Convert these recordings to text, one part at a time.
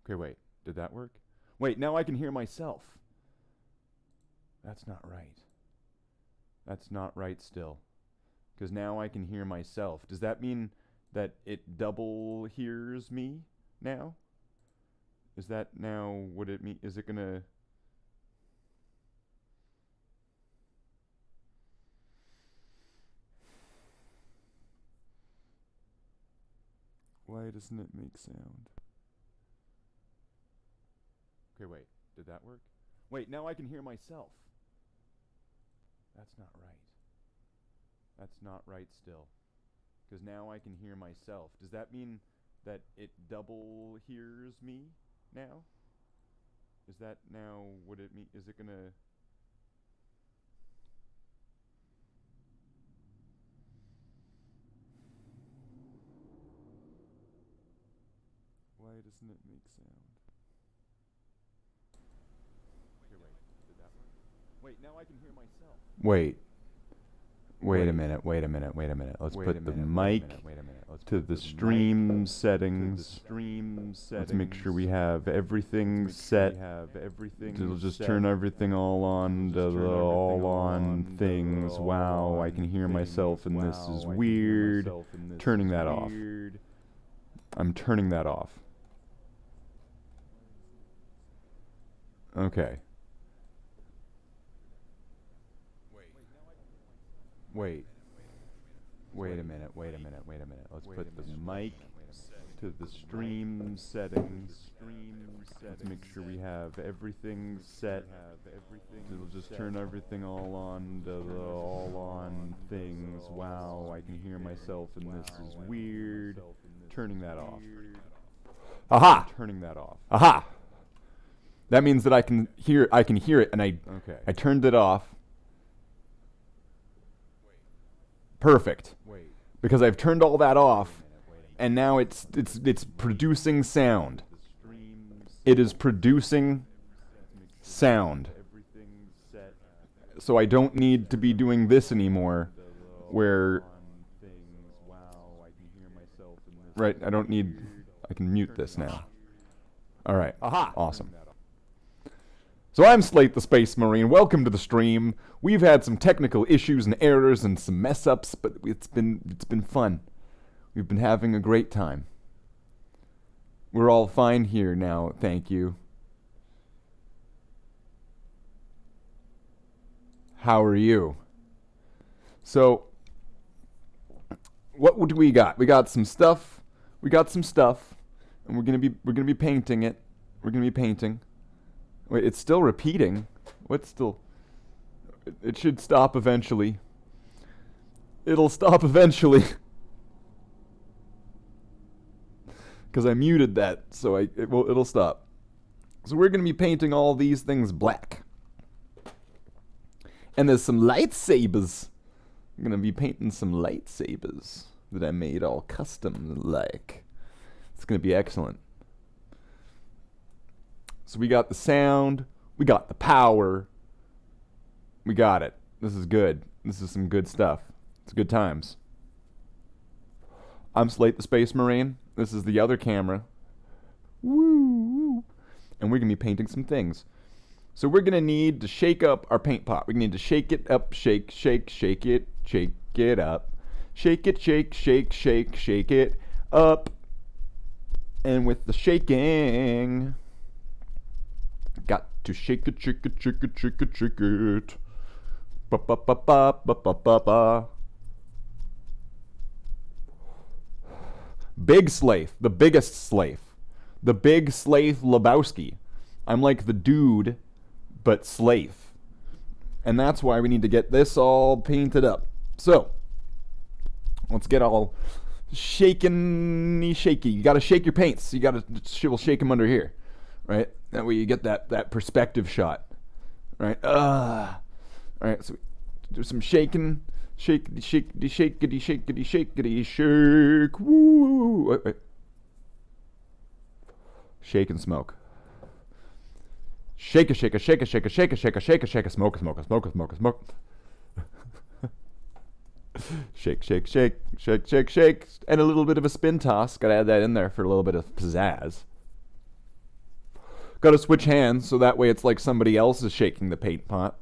Okay, wait. Did that work? Wait, now I can hear myself. That's not right. That's not right still. Because now I can hear myself. Does that mean that it double hears me now? Is that now what it mean? Is it gonna... Why doesn't it make sound? Okay, wait. Did that work? Wait, now I can hear myself. That's not right. That's not right still. Because now I can hear myself. Does that mean that it double hears me now? Is that now what it mean? Is it gonna... Why doesn't it make sound? Okay, wait. Did that work? Wait, now I can hear myself. Wait a minute. Let's put the mic to the stream settings. Let's make sure we have everything set. It'll just turn everything all on to the all on things. Wow, I can hear myself and this is weird. Turning that off. I'm turning that off. Okay. Wait a minute. Let's put the mic to the stream settings. Let's make sure we have everything set. It'll just turn everything all on to the all on things. Wow, I can hear myself and this is weird. Turning that off. Aha! Turning that off. Aha! That means that I can hear it and I turned it off. Perfect. Because I've turned all that off, and now it's producing sound. It is producing sound. So I don't need to be doing this anymore, where... Right, I can mute this now. Alright, aha, awesome. So I'm Slathe the Space Marine. Welcome to the stream. We've had some technical issues and errors and some mess ups, but it's been fun. We've been having a great time. We're all fine here now, thank you. How are you? So what do we got? We got some stuff. And we're gonna be painting it. We're gonna be painting. Wait, it's still repeating. What's still... It should stop eventually. It'll stop eventually. Because I muted that, so it'll stop. So we're going to be painting all these things black. And there's some lightsabers. I'm going to be painting some lightsabers that I made all custom like. It's going to be excellent. So we got the sound, we got the power, we got it. This is good. This is some good stuff. It's good times. I'm Slathe the Space Marine. This is the other camera. Woo! And we're going to be painting some things. So we're going to need to shake up our paint pot. We need to shake it up, shake it up. Shake it up. And with the shaking... Got to shake it. Ba ba ba ba ba ba ba ba. Big Slathe, the biggest Slathe. The big Slathe Lebowski. I'm like the dude, but Slathe. And that's why we need to get this all painted up. So, let's get all shaky. You gotta shake your paints. We'll shake them under here. Right? That way you get that perspective shot. Right? Alright, so do some shaking. Shakety, shake. Woo! Wait. Shake and smoke. Shake, smoke. Shake. And a little bit of a spin toss. Gotta add that in there for a little bit of pizzazz. Gotta switch hands, so that way it's like somebody else is shaking the paint pot,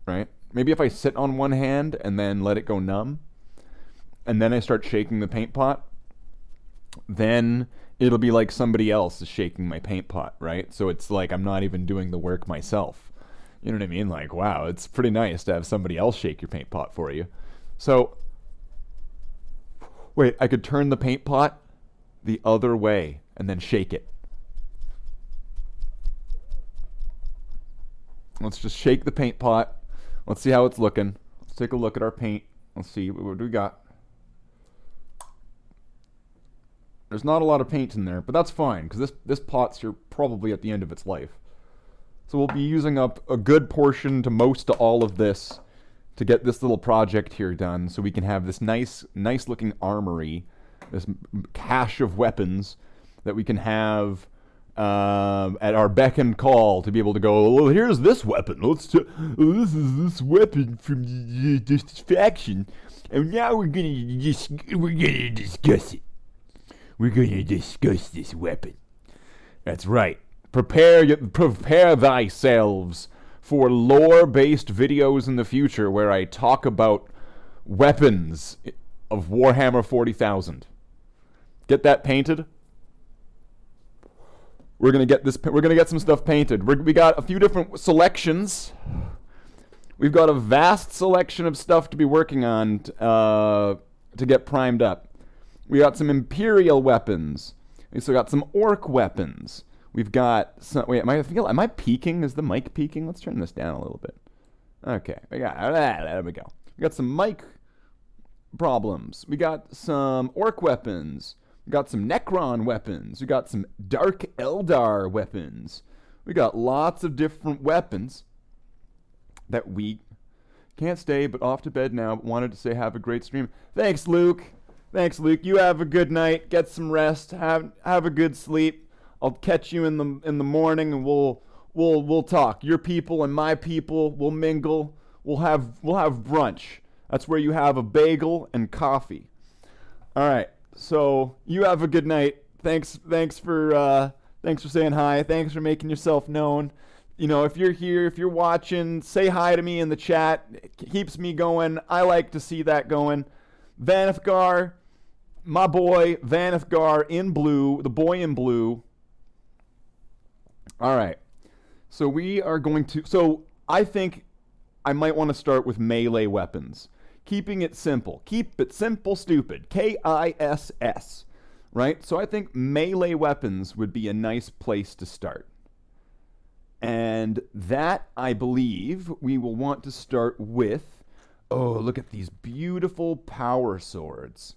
right? Maybe if I sit on one hand and then let it go numb, and then I start shaking the paint pot, then it'll be like somebody else is shaking my paint pot, right? So it's like I'm not even doing the work myself. You know what I mean? Like, wow, it's pretty nice to have somebody else shake your paint pot for you. So, wait, I could turn the paint pot the other way and then shake it. Let's just shake the paint pot. Let's see how it's looking. Let's take a look at our paint. Let's see, what do we got? There's not a lot of paint in there, but that's fine, because this pot's here probably at the end of its life. So we'll be using up a good portion to most to all of this to get this little project here done, so we can have this nice looking armory, this cache of weapons that we can have at our beck and call to be able to go, well, here's this weapon. This is this weapon from this faction, and now we're gonna discuss it. We're gonna discuss this weapon. That's right. Prepare thyselves for lore-based videos in the future where I talk about weapons of Warhammer 40,000. Get that painted. We're gonna get some stuff painted. We got a few different selections. We've got a vast selection of stuff to be working on to get primed up. We got some Imperial weapons. We also got some Orc weapons. We've got some. Wait, am I peaking? Is the mic peaking? Let's turn this down a little bit. Okay, there we go. We got some mic problems. We got some Orc weapons. We got some Necron weapons. We got some Dark Eldar weapons. We got lots of different weapons that we can't stay but off to bed now. But wanted to say have a great stream. Thanks, Luke. Thanks, Luke. You have a good night. Get some rest. Have a good sleep. I'll catch you in the morning, and we'll talk. Your people and my people will mingle. We'll have brunch. That's where you have a bagel and coffee. All right. So you have a good night. Thanks for saying hi. Thanks for making yourself known. You know, if you're here, if you're watching, say hi to me in the chat. It keeps me going. I like to see that going. Vanithgar, my boy, Vanithgar in blue, the boy in blue. All right. So we are going to... So I think I might want to start with melee weapons. Keeping it simple. Keep it simple, stupid. KISS. Right? So I think melee weapons would be a nice place to start. And that, I believe, we will want to start with... Oh, look at these beautiful power swords.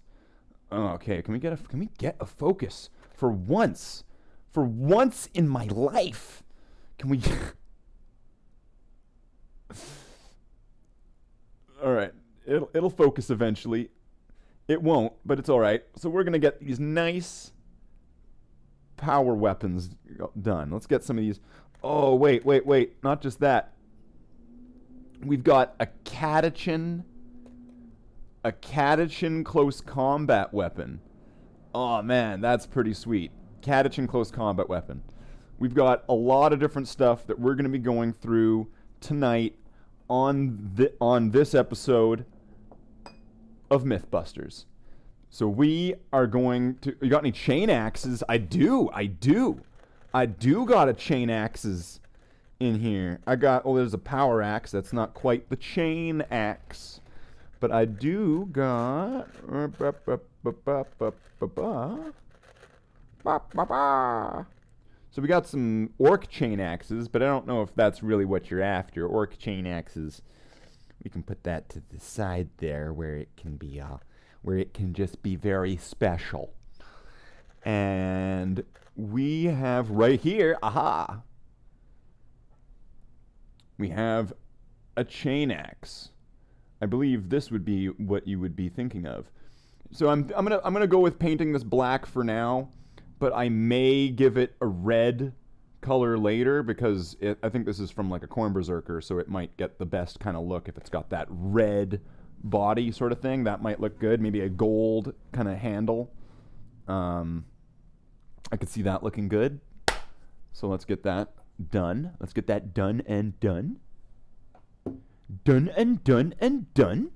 Okay, can we get a focus for once? For once in my life, can we? All right, it'll focus eventually. It won't, but it's all right. So we're gonna get these nice power weapons done. Let's get some of these. Oh wait! Not just that. We've got a catechin close combat weapon. Oh man, that's pretty sweet. Catechin close combat weapon. We've got a lot of different stuff that we're going to be going through tonight on this episode of Mythbusters. So we are going to... You got any chain axes? I do got a chain axes in here. I got... Oh, there's a power axe. That's not quite the chain axe. But I do got... So we got some orc chain axes, but I don't know if that's really what you're after. Orc chain axes. We can put that to the side there where it can be, where it can just be very special. And we have right here, we have a chain axe. I believe this would be what you would be thinking of. So I'm gonna go with painting this black for now, but I may give it a red color later because I think this is from like a Corn Berserker, so it might get the best kind of look if it's got that red body sort of thing. That might look good. Maybe a gold kind of handle. I could see that looking good. So let's get that done. Let's get that done and done. Done and done and done.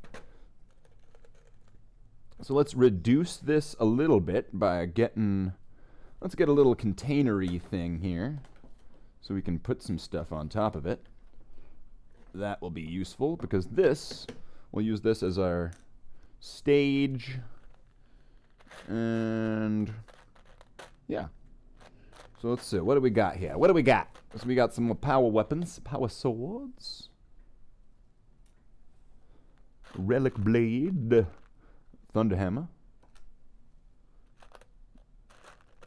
So let's reduce this a little bit by getting... Let's get a little containery thing here, so we can put some stuff on top of it. That will be useful, because this, we'll use this as our stage, and yeah. So let's see, what do we got here? What do we got? So we got some power weapons, power swords, relic blade, thunderhammer.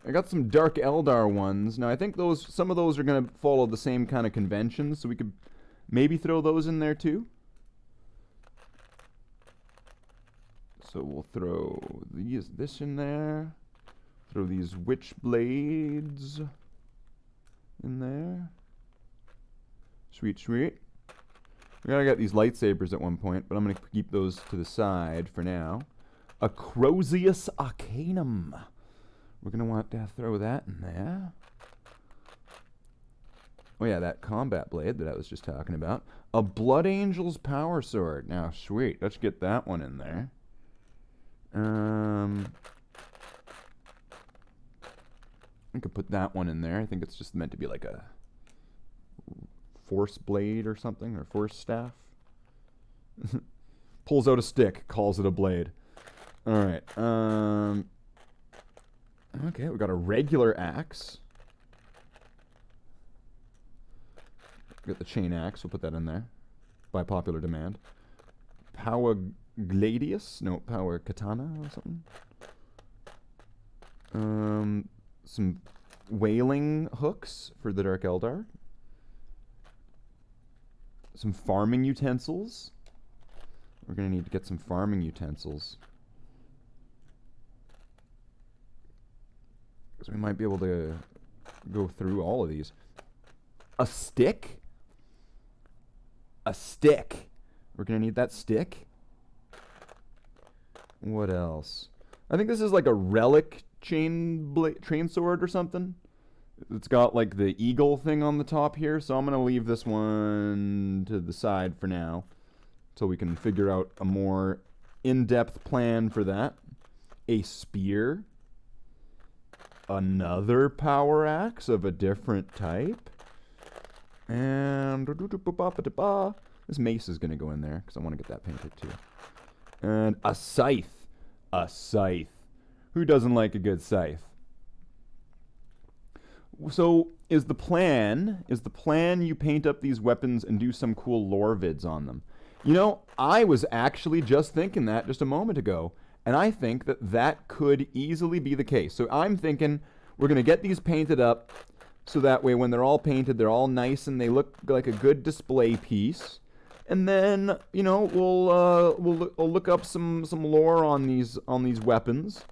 I got some Dark Eldar ones. Now I think some of those are going to follow the same kind of conventions, so we could maybe throw those in there too. So we'll throw this in there. Throw these witch blades in there. Sweet, sweet. We gotta get these lightsabers at one point, but I'm gonna keep those to the side for now. A Crozius Arcanum. We're going to want to throw that in there. Oh yeah, that combat blade that I was just talking about. A Blood Angel's Power Sword. Now, sweet. Let's get that one in there. I could put that one in there. I think it's just meant to be like a force blade or something, or force staff. Pulls out a stick, calls it a blade. Alright, okay, we got a regular axe. We got the chain axe, we'll put that in there. By popular demand. Power gladius? No, power katana or something. Some whaling hooks for the Dark Eldar. Some farming utensils. We're gonna need to get some farming utensils. So we might be able to go through all of these. A stick? A stick. We're going to need that stick. What else? I think this is like a relic chain sword or something. It's got like the eagle thing on the top here, so I'm going to leave this one to the side for now, so we can figure out a more in-depth plan for that. A spear. Another power axe of a different type. And this mace is going to go in there because I want to get that painted too. And a scythe. A scythe. Who doesn't like a good scythe? So is the plan you paint up these weapons and do some cool lore vids on them? You know, I was actually just thinking that just a moment ago. And I think that that could easily be the case. So I'm thinking we're going to get these painted up so that way when they're all painted, they're all nice and they look like a good display piece. And then, you know, we'll look up some lore on these weapons.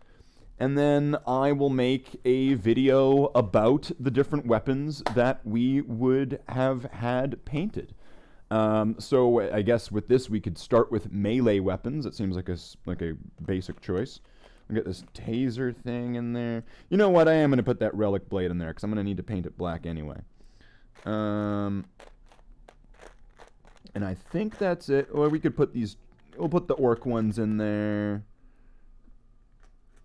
And then I will make a video about the different weapons that we would have had painted. So I guess with this we could start with melee weapons. It seems like a basic choice. We get this taser thing in there. You know what? I am going to put that relic blade in there because I'm going to need to paint it black anyway. And I think that's it. Or we could put these. We'll put the orc ones in there.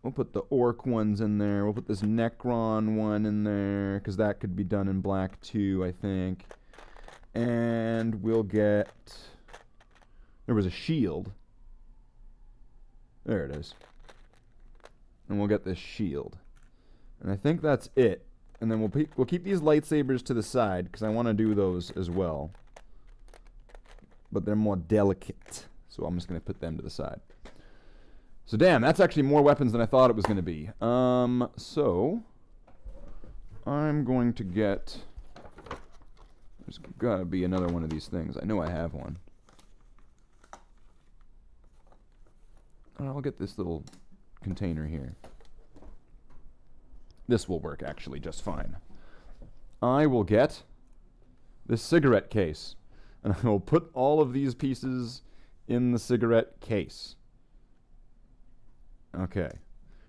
We'll put the orc ones in there. We'll put this Necron one in there because that could be done in black too, I think. And we'll get... There was a shield. There it is. And we'll get this shield. And I think that's it. And then we'll keep these lightsabers to the side because I want to do those as well. But they're more delicate. So I'm just going to put them to the side. So damn, that's actually more weapons than I thought it was going to be. So I'm going to get... There's got to be another one of these things. I know I have one. I'll get this little container here. This will work actually just fine. I will get this cigarette case. And I will put all of these pieces in the cigarette case. Okay.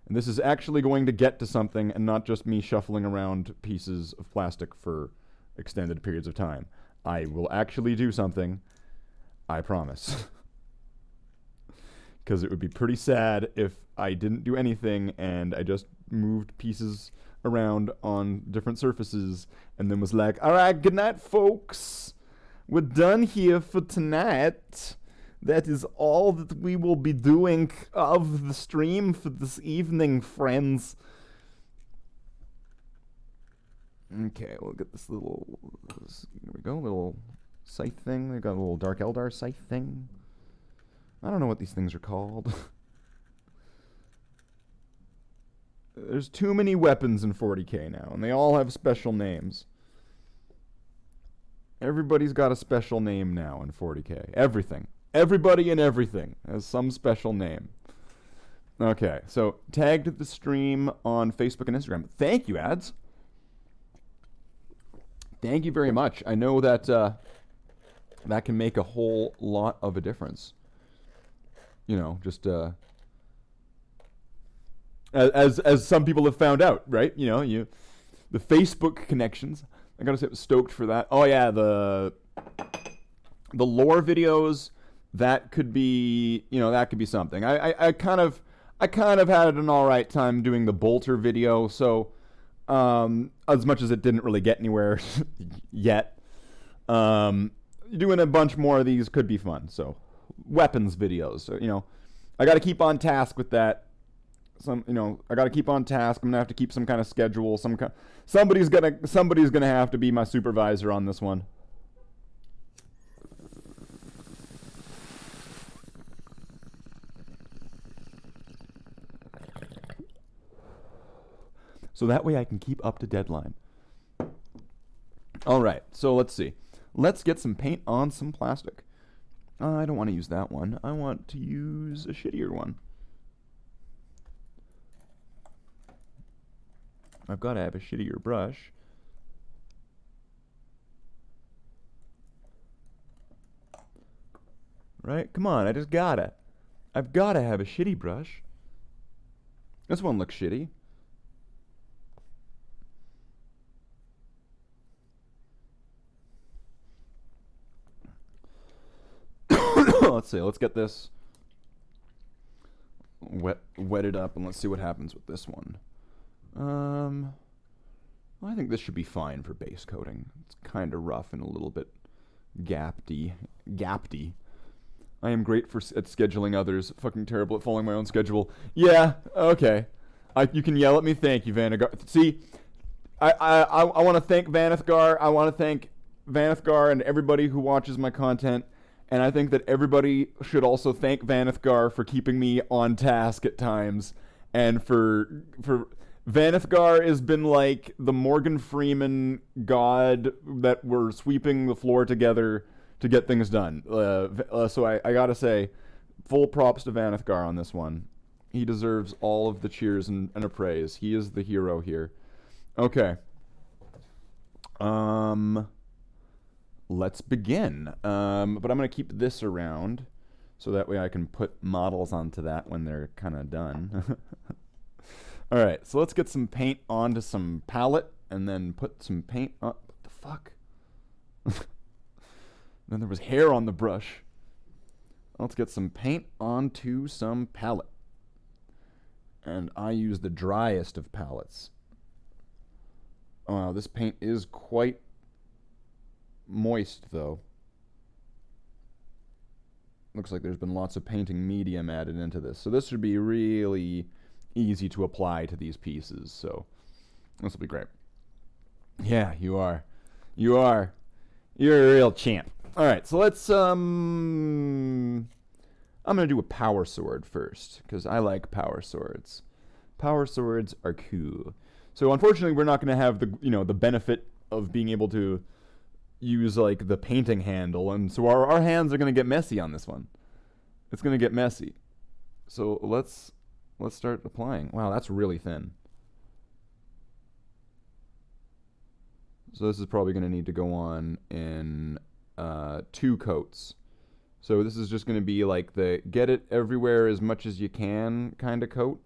And this is actually going to get to something and not just me shuffling around pieces of plastic for extended periods of time. I will actually do something, I promise. Because it would be pretty sad if I didn't do anything and I just moved pieces around on different surfaces and then was like, all right, good night, folks. We're done here for tonight. That is all that we will be doing of the stream for this evening, friends. Okay, we'll get this little, here we go, little scythe thing. They got a little Dark Eldar scythe thing. I don't know what these things are called. There's too many weapons in 40k now, and they all have special names. Everybody's got a special name now in 40k. Everything. Everybody and everything has some special name. Okay, so tagged the stream on Facebook and Instagram. Thank you, ads. Thank you very much. I know that that can make a whole lot of a difference. You know, just as some people have found out, right? You know, the Facebook connections. I gotta say, I was stoked for that. Oh yeah, the lore videos. That could be, you know, that could be something. I kind of had an all right time doing the bolter video. So as much as it didn't really get anywhere yet, doing a bunch more of these could be fun. So weapons videos. So, you know, I got to keep on task with that. I got to keep on task. I'm gonna have to keep some kind of schedule. Somebody's gonna have to be my supervisor on this one. So that way I can keep up to deadline. All right, so let's see. Let's get some paint on some plastic. I don't want to use that one. I want to use a shittier one. I've got to have a shittier brush. Right? Come on, I just gotta. I've got to have a shitty brush. This one looks shitty. Let's see, let's get this wetted up and let's see what happens with this one. I think this should be fine for base coating. It's kind of rough and a little bit gapty. I am great at scheduling others. Fucking terrible at following my own schedule. Yeah, okay. You can yell at me. Thank you, Vanithgar. See, I want to thank Vanithgar. I want to thank Vanithgar and everybody who watches my content. And I think that everybody should also thank Vanithgar for keeping me on task at times. And for Vanithgar has been like the Morgan Freeman god that we're sweeping the floor together to get things done. So I gotta say, full props to Vanithgar on this one. He deserves all of the cheers and praise. He is the hero here. Okay. Let's begin. But I'm going to keep this around so that way I can put models onto that when they're kind of done. All right, so let's get some paint onto some palette and then put some paint on. What the fuck? Then there was hair on the brush. Let's get some paint onto some palette. And I use the driest of palettes. Wow, this paint is quite moist, though. Looks like there's been lots of painting medium added into this. So this should be really easy to apply to these pieces. So this will be great. Yeah, you are. You are. You're a real champ. All right, so let's, I'm going to do a power sword first, because I like power swords. Power swords are cool. So unfortunately, we're not going to have the benefit of being able to use like the painting handle, and so our hands are going to get messy on this one. It's going to get messy. So let's start applying. Wow, that's really thin. So this is probably going to need to go on in 2 coats. So this is just going to be like the get it everywhere as much as you can kind of coat.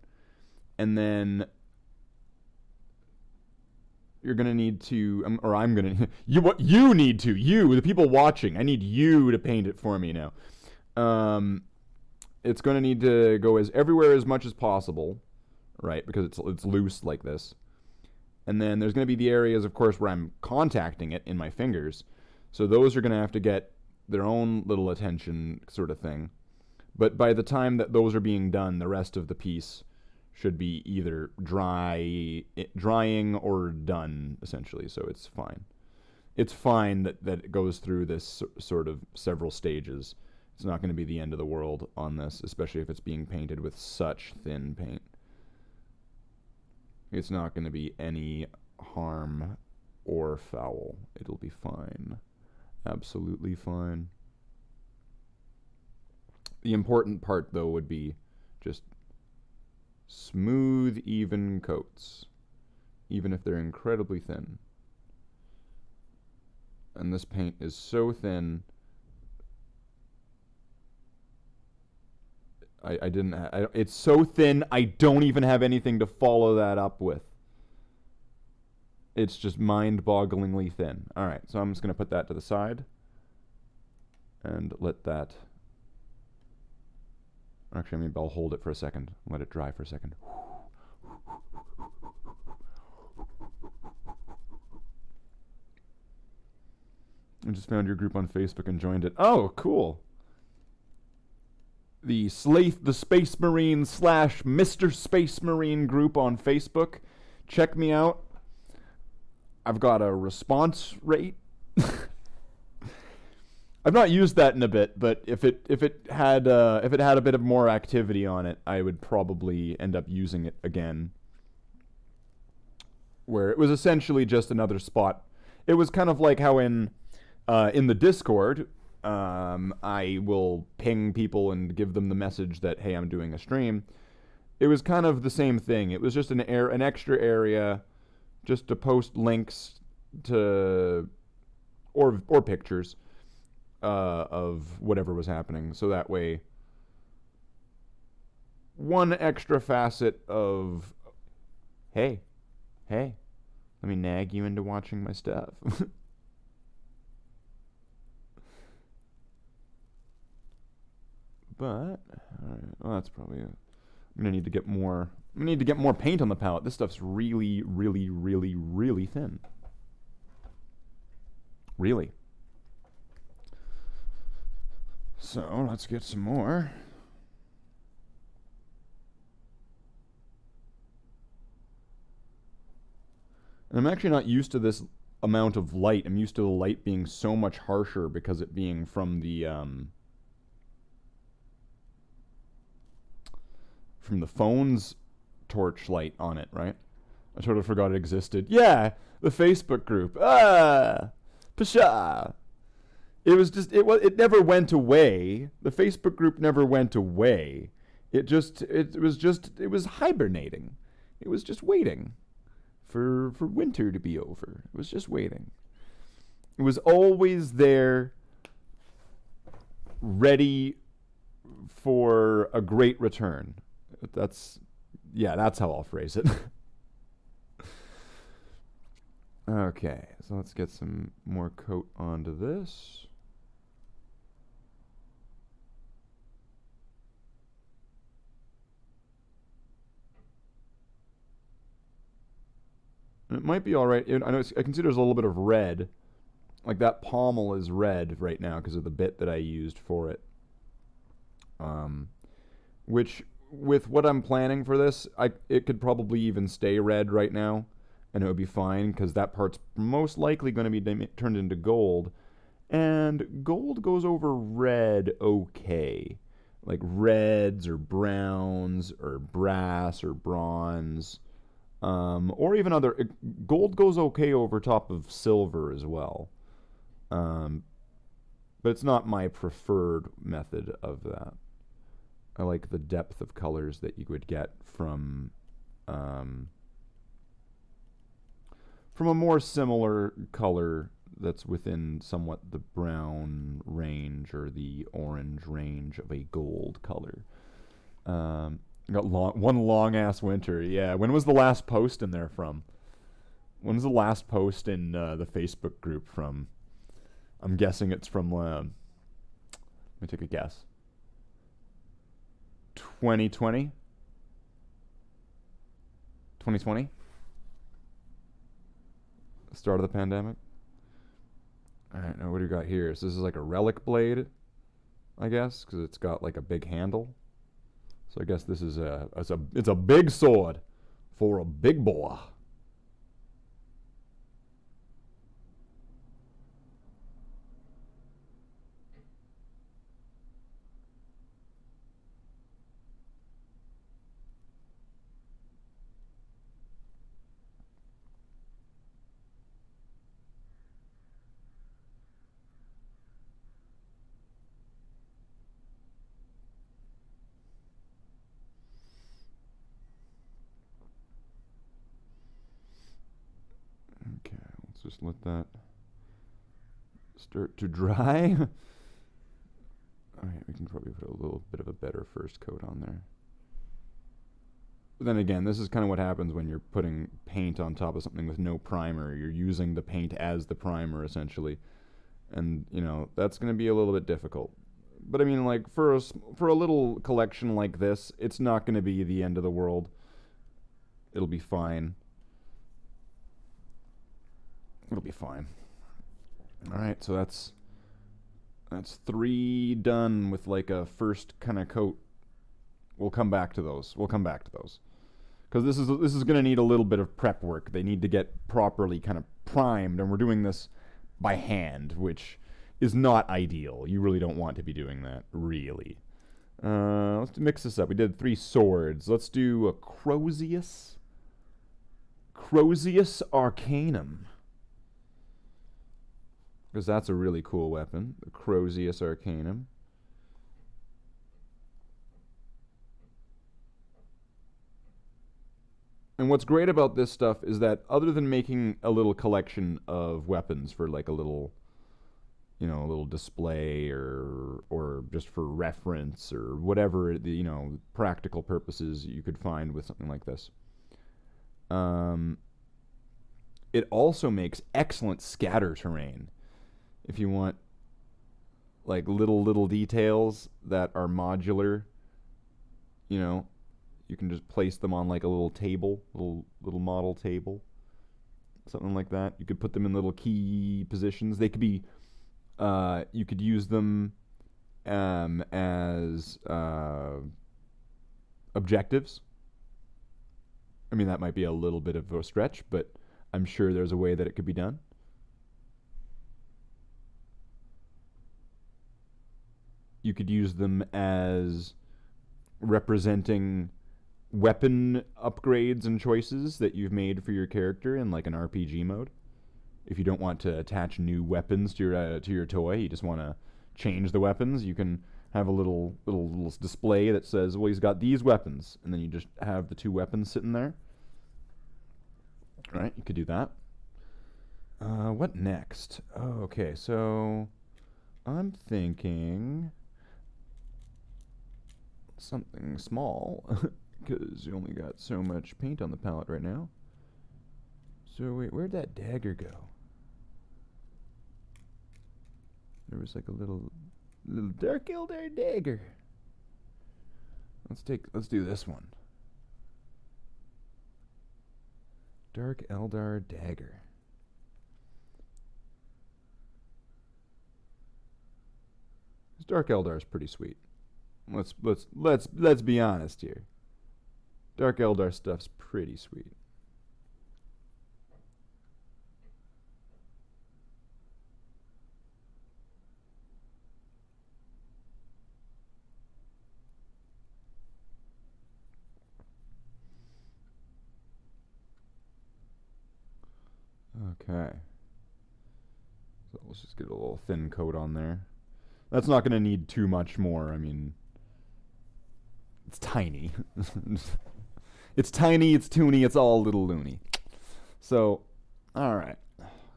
And then you're going to need to, or I'm going to, you need to, the people watching, I need you to paint it for me now. It's going to need to go everywhere as much as possible, right? Because it's loose like this. And then there's going to be the areas, of course, where I'm contacting it in my fingers. So those are going to have to get their own little attention sort of thing. But by the time that those are being done, the rest of the piece should be either drying or done, essentially. So it's fine. It's fine that it goes through this sort of several stages. It's not going to be the end of the world on this, especially if it's being painted with such thin paint. It's not going to be any harm or foul. It'll be fine. Absolutely fine. The important part, though, would be just smooth, even coats, even if they're incredibly thin. And this paint is so thin. It's so thin, I don't even have anything to follow that up with. It's just mind-bogglingly thin. Alright, so I'm just going to put that to the side. And let that... Actually, maybe I'll hold it for a second. Let it dry for a second. I just found your group on Facebook and joined it. Oh, cool. The Slathe the Space Marine / Mr. Space Marine group on Facebook. Check me out. I've got a response rate. I've not used that in a bit, but if it had a bit of more activity on it, I would probably end up using it again. Where it was essentially just another spot. It was kind of like how in the Discord, I will ping people and give them the message that, hey, I'm doing a stream. It was kind of the same thing. It was just an extra area just to post links to or pictures of whatever was happening. So that way, one extra facet of, hey, let me nag you into watching my stuff. But, alright, well, that's probably it. I'm gonna need to get more paint on the palette. This stuff's really, really, really, really thin. Really. So, let's get some more. And I'm actually not used to this amount of light. I'm used to the light being so much harsher because it being from the phone's torchlight on it, right? I sort of forgot it existed. Yeah, the Facebook group. Pshaw. It was just, it never went away. The Facebook group never went away. It was hibernating. It was just waiting for winter to be over. It was just waiting. It was always there, ready for a great return. That's how I'll phrase it. Okay, so let's get some more coat onto this. And it might be all right. I can see there's a little bit of red. Like that pommel is red right now because of the bit that I used for it. Which, with what I'm planning for this, it could probably even stay red right now, and it would be fine because that part's most likely going to be turned into gold, and gold goes over red okay. Like reds or browns or brass or bronze. Or even gold goes okay over top of silver as well. But it's not my preferred method of that. I like the depth of colors that you would get from a more similar color that's within somewhat the brown range or the orange range of a gold color. Got one long ass winter. Yeah. When was the last post in there from? When was the last post in the Facebook group from? I'm guessing it's from. Let me take a guess. 2020. 2020. Start of the pandemic. All right. Now what do we got here? So this is like a relic blade, I guess, because it's got like a big handle. So I guess this is it's a big sword for a big boy. Okay, let's just let that start to dry. Alright, we can probably put a little bit of a better first coat on there. But then again, this is kind of what happens when you're putting paint on top of something with no primer. You're using the paint as the primer, essentially. And, you know, that's going to be a little bit difficult. But I mean, like, for a little collection like this, it's not going to be the end of the world. It'll be fine. It'll be fine. Alright, so that's 3 done with like a first kind of coat. We'll come back to those. Because this is going to need a little bit of prep work. They need to get properly kind of primed, and we're doing this by hand, which is not ideal. You really don't want to be doing that, really. Let's mix this up. We did 3 swords. Let's do a Crozius Arcanum. Because that's a really cool weapon, the Crozius Arcanum. And what's great about this stuff is that other than making a little collection of weapons for like a little, you know, a little display or just for reference or whatever, the, you know, practical purposes you could find with something like this. It also makes excellent scatter terrain. If you want like little details that are modular, you know, you can just place them on like a little table, little model table, something like that. You could put them in little key positions. They could be, you could use them as objectives. I mean, that might be a little bit of a stretch, but I'm sure there's a way that it could be done. You could use them as representing weapon upgrades and choices that you've made for your character in like an RPG mode. If you don't want to attach new weapons to your toy, you just want to change the weapons, you can have a little display that says, well, he's got these weapons, and then you just have the 2 weapons sitting there. All right, you could do that. What next? Oh, okay, so I'm thinking something small, because you only got so much paint on the palette right now. So wait, where'd that dagger go? There was like a little Dark Eldar dagger. Let's do this one. Dark Eldar dagger. This Dark Eldar is pretty sweet. Let's be honest here. Dark Eldar stuff's pretty sweet. Okay. So let's just get a little thin coat on there. That's not going to need too much more. I mean, it's tiny. It's tiny, it's toony, it's all a little loony. So, alright.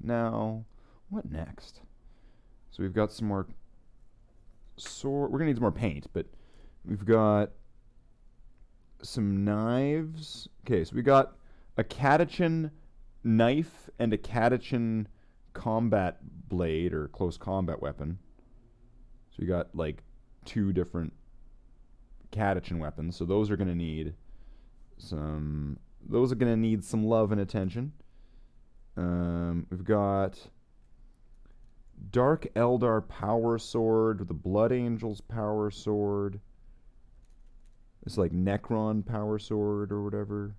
Now, what next? So we've got some more sword. We're going to need some more paint, but we've got some knives. Okay, so we got a Catachan knife and a Catachan combat blade or close combat weapon. So we got like 2 different Catachan weapons. So those are going to need some. Those are going to need some love and attention. We've got Dark Eldar power sword with the Blood Angels power sword. It's like Necron power sword or whatever.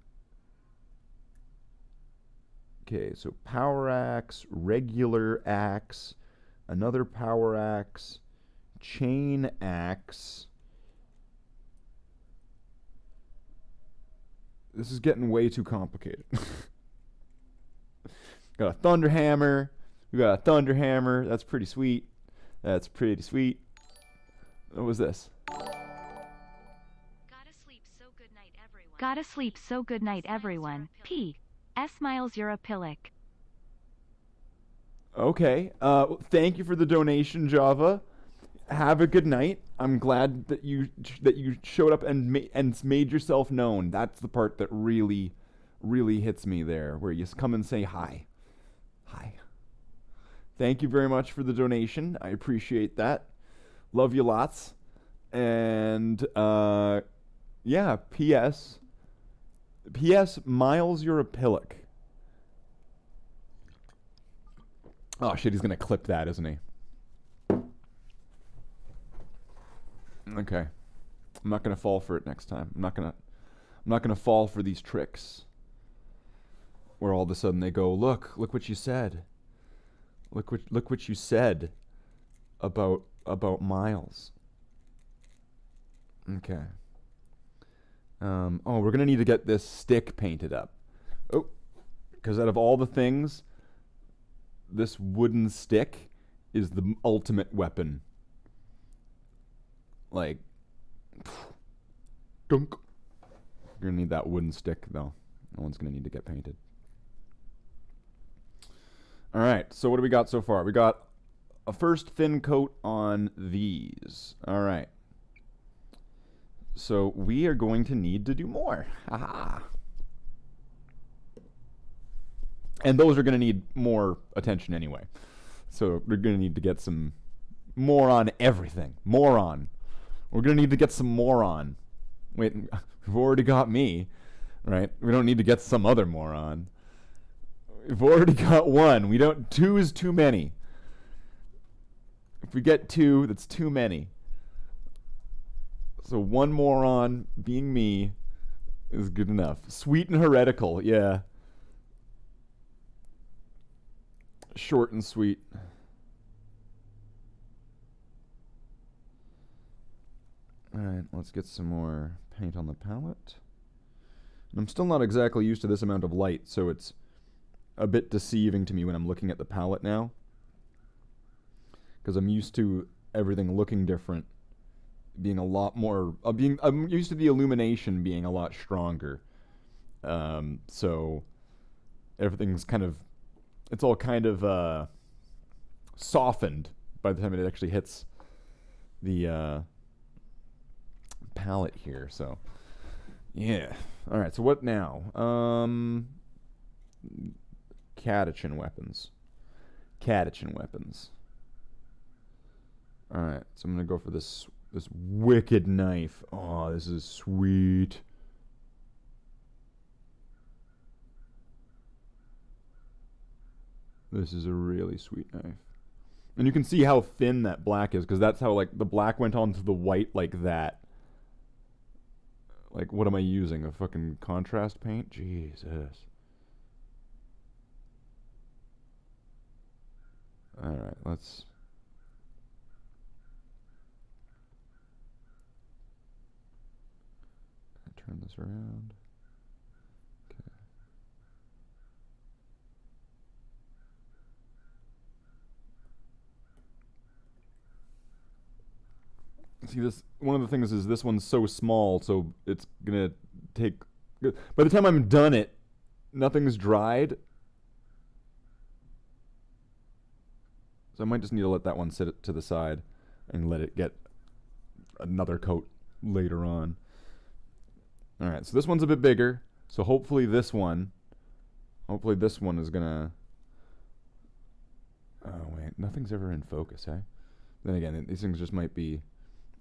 Okay, so power axe, regular axe, another power axe, chain axe. This is getting way too complicated. Got a thunder hammer. We got a thunder hammer. That's pretty sweet. That's pretty sweet. What was this? Gotta sleep so good night, everyone. Gotta sleep so good night, everyone. P. S. Miles Europilic. Okay. Thank you for the donation, Java. Have a good night. I'm glad that you showed up and made yourself known. That's the part that really hits me there, where you come and say hi. Hi. Thank you very much for the donation. I appreciate that. Love you lots. And yeah, P.S. Miles Europilic. Oh shit, he's gonna clip that, isn't he? Okay. I'm not gonna fall for it next time. I'm not gonna fall for these tricks. Where all of a sudden they go, look what you said. Look what you said about Miles. Okay. Oh, we're gonna need to get this stick painted up. Oh, because out of all the things, this wooden stick is the ultimate weapon. Like, dunk. You're gonna need that wooden stick, though. No one's gonna need to get painted. All right, so what do we got so far? We got a first thin coat on these. All right. So we are going to need to do more. Haha. And those are going to need more attention anyway. So we're going to need to get some more on everything. More on. We're going to need to get some more on. Wait, we've already got me, right? We don't need to get some other moron. We've already got one. 2 is too many. If we get 2, that's too many. So one moron being me is good enough. Sweet and heretical, yeah. Short and sweet. Alright, let's get some more paint on the palette. And I'm still not exactly used to this amount of light, so it's a bit deceiving to me when I'm looking at the palette now. Because I'm used to everything looking different, being a lot more... I'm used to the illumination being a lot stronger. So everything's kind of... It's all kind of softened by the time it actually hits the palette here. So, yeah. All right, so what now? Catachan weapons. Catachan weapons. All right, so I'm going to go for this wicked knife. Oh, this is sweet. This is a really sweet knife. And you can see how thin that black is, because that's how, like, the black went onto the white like that. Like, what am I using? A fucking contrast paint? Jesus. Alright, let's... turn this around. Okay. See, this one of the things is this one's so small, so it's gonna take... By the time I'm done it, nothing's dried. So I might just need to let that one sit to the side and let it get another coat later on. Alright, so this one's a bit bigger. So hopefully this one is gonna... Oh, wait. Nothing's ever in focus, eh? Then again, these things just might be...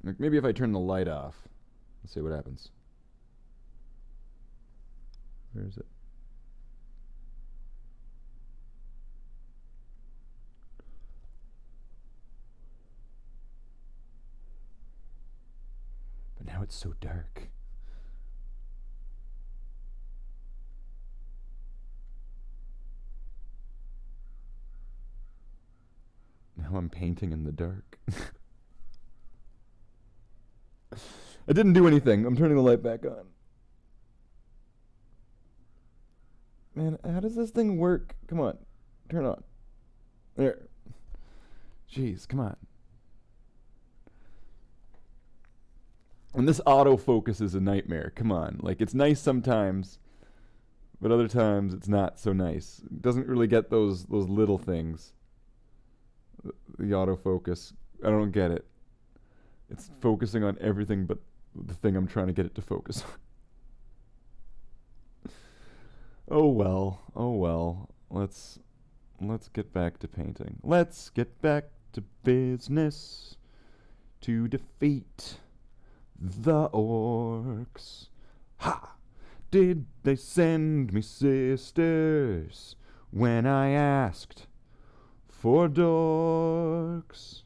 Like maybe if I turn the light off. Let's see what happens. Where is it? But now it's so dark. Now I'm painting in the dark. I didn't do anything. I'm turning the light back on. Man, how does this thing work? Come on. Turn on. There. Jeez, come on. And this autofocus is a nightmare. Come on. Like, it's nice sometimes, but other times it's not so nice. It doesn't really get those little things. The autofocus. I don't get it. It's focusing on everything but the thing I'm trying to get it to focus on. Oh well. Oh well. Let's get back to painting. Let's get back to business to defeat the orcs. Ha! Did they send me sisters when I asked for dorks?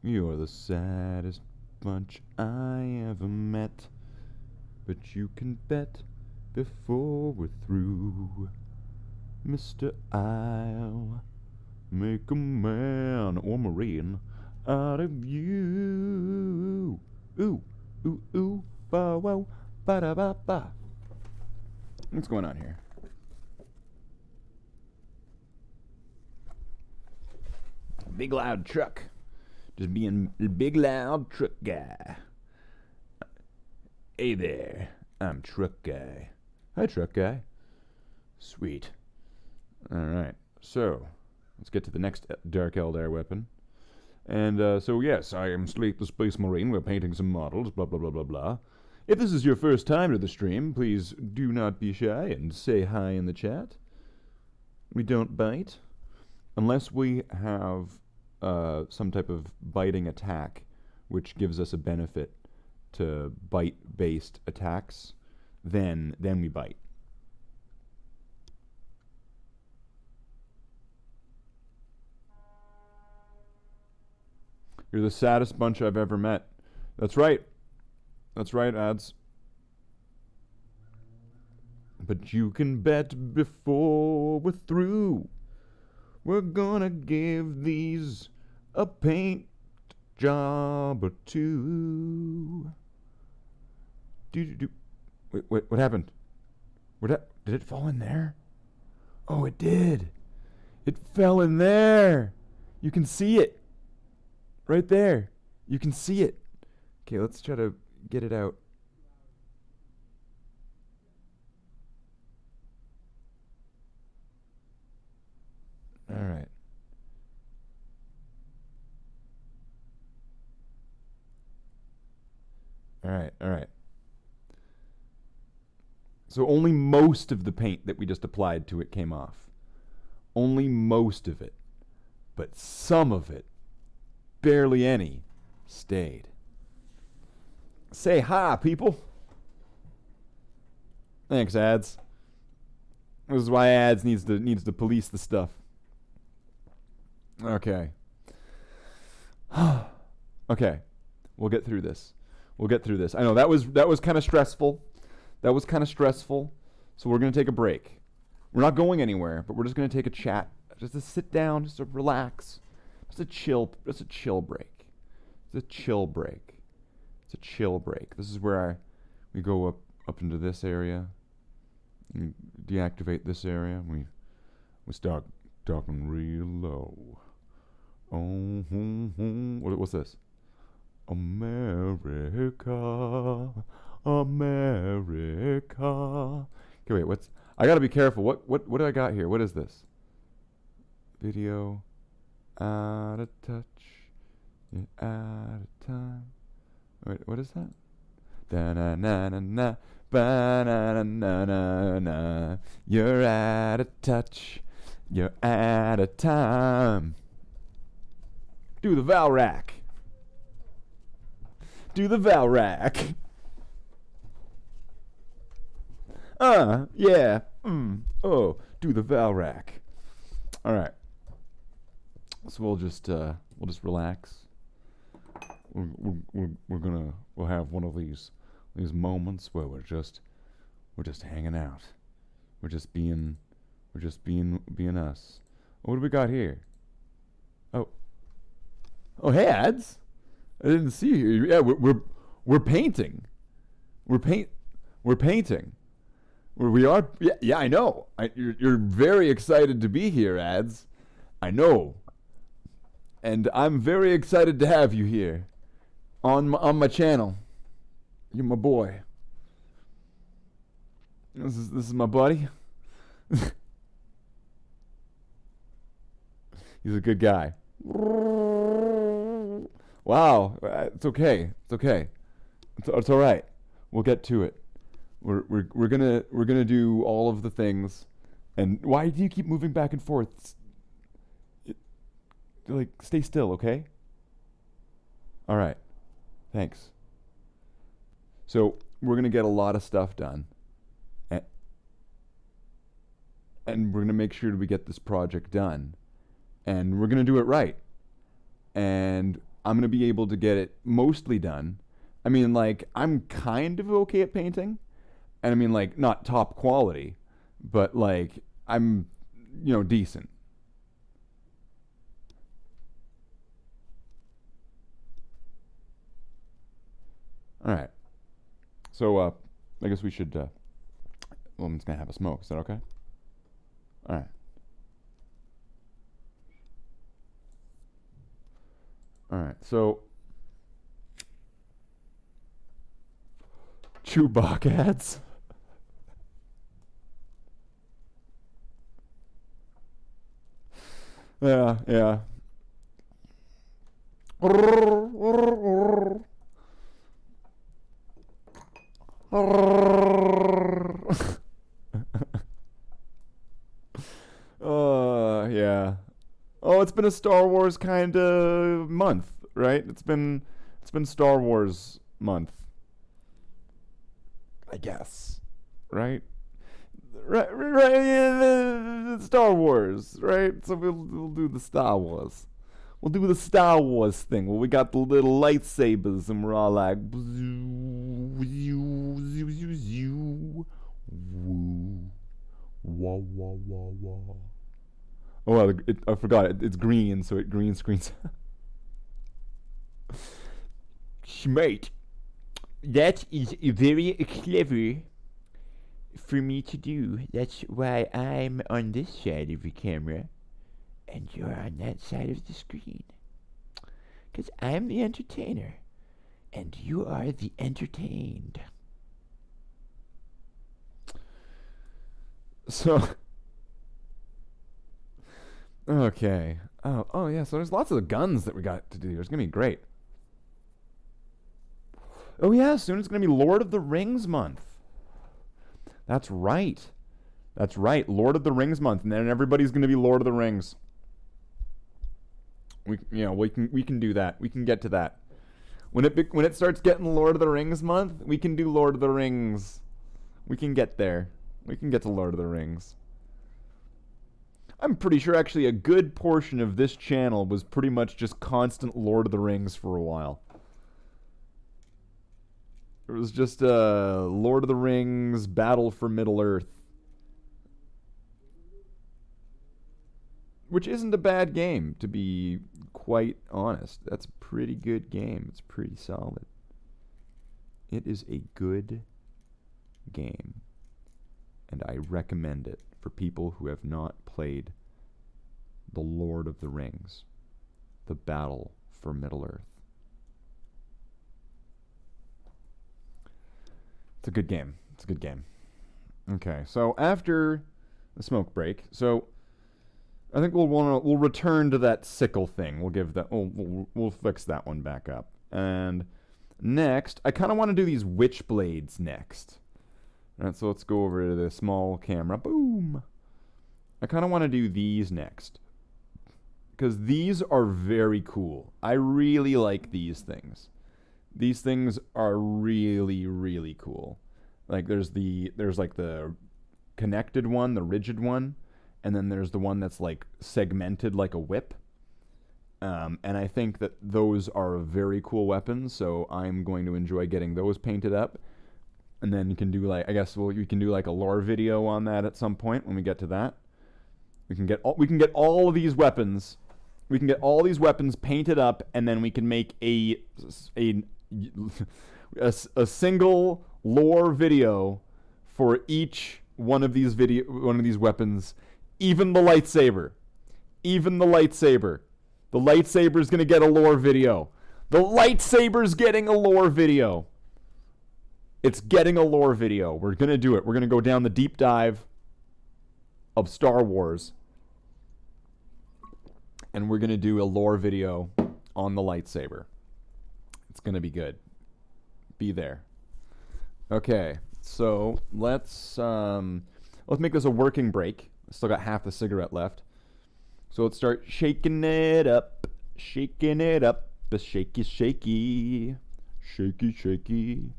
You're the saddest bunch I ever met, but you can bet before we're through, Mr. I'll make a man or marine out of you. Ooh, ooh, ooh, ba wow, ba da ba ba. What's going on here? Big loud truck. Just being a big loud truck guy. Hey there, I'm truck guy. Hi, truck guy. Sweet. Alright, so let's get to the next Dark Eldar weapon. And so yes, I am Slathe the Space Marine. We're painting some models, blah blah blah blah blah. If this is your first time to the stream, please do not be shy and say hi in the chat. We don't bite. Unless we have some type of biting attack, which gives us a benefit to bite-based attacks, then we bite. You're the saddest bunch I've ever met. That's right. That's right, ads. But you can bet before we're through, we're gonna give these a paint job or two. Wait, what happened? Did it fall in there? Oh, it did. It fell in there. You can see it. Right there. You can see it. Okay, let's try to get it out. All right. All right. So only most of the paint that we just applied to it came off. Only most of it. But some of it, barely any, stayed. Say hi, people. Thanks, ads. This is why ads needs to police the stuff. Okay. Okay. We'll get through this. I know that was kind of stressful. So we're going to take a break. We're not going anywhere, but we're just going to take a chat. Just to sit down, just to relax. Just a chill break. It's a chill break. This is where we go up into this area. And deactivate this area. We start talking real low. What's this? America. Okay, wait. I gotta be careful. What do I got here? What is this? Video. Out of touch. Out of time. Wait, what is that? Da-na-na-na-na. Ba-na-na-na-na-na. You're out of touch. You're out of time. Do the Valrak. Do the Valrak. Yeah. Oh, do the Valrak. All right. So we'll just relax. We'll have one of these moments where we're just hanging out. We're just being us. What do we got here? Oh, hey, Ads. I didn't see you. Yeah, we're painting. We're painting. We are. Yeah, I know. You're very excited to be here, Ads. I know. And I'm very excited to have you here on my channel. You're my boy. This is my buddy. He's a good guy. Wow, it's okay. It's okay. It's all right. We'll get to it. We're gonna do all of the things. And why do you keep moving back and forth? Like, stay still, okay? All right. Thanks. So we're gonna get a lot of stuff done, and we're gonna make sure we get this project done, and we're gonna do it right. And I'm gonna be able to get it mostly done. I mean, like, I'm kind of okay at painting. And I mean, like, not top quality, but, like, I'm, decent. All right. So, I guess we should, well, I'm just going to have a smoke. Is that okay? All right. All right. So, Chewbacca ads. Yeah. Yeah. Oh, it's been a Star Wars kind of month, right? It's been Star Wars month, I guess, right? Right. Yeah, Star Wars, right? So we'll do the Star Wars. We'll do the Star Wars thing where we got the little lightsabers and we're all like, woo. Oh, well, I forgot it. It's green, so it green screens. Mate, that is very clever for me to do. That's why I'm on this side of the camera and you're on that side of the screen. 'Cause I'm the entertainer and you are the entertained. So, okay. Oh yeah, so there's lots of guns that we got to do. It's gonna be great. Oh yeah, soon it's gonna be Lord of the Rings month. That's right. Lord of the Rings month, and then everybody's gonna be Lord of the Rings. We can do that. We can get to that. When it starts getting Lord of the Rings month, we can do Lord of the Rings. We can get there. We can get to Lord of the Rings. I'm pretty sure actually a good portion of this channel was pretty much just constant Lord of the Rings for a while. It was just Lord of the Rings, Battle for Middle-earth. Which isn't a bad game, to be quite honest. That's a pretty good game. It's pretty solid. It is a good game. And I recommend it for people who have not played The Lord of the Rings, The Battle for Middle-earth. It's a good game. Okay, so after the smoke break, so I think we'll return to that sickle thing. We'll give that we'll fix that one back up. And Next, I kind of want to do these witch blades next. All right, so let's go over to the small camera. Boom. I kind of want to do these next. Because these are very cool. I really like these things. These things are really, really cool. Like there's like the connected one, the rigid one, and then there's the one that's like segmented like a whip. And I think that those are very cool weapons, so I'm going to enjoy getting those painted up. And then you can do like, I guess we can do like a lore video on that at some point when we get to that. We can get all of these weapons. We can get all these weapons painted up, and then we can make a single lore video for each one of these weapons. Even the lightsaber. The lightsaber's gonna get a lore video. The lightsaber's getting a lore video. It's getting a lore video. We're gonna do it. We're gonna go down the deep dive of Star Wars. And we're gonna do a lore video on the lightsaber. It's gonna be good. Be there. Okay, so let's make this a working break. Still got half the cigarette left. So let's start shaking it up, a shaky, shaky, shaky, shaky.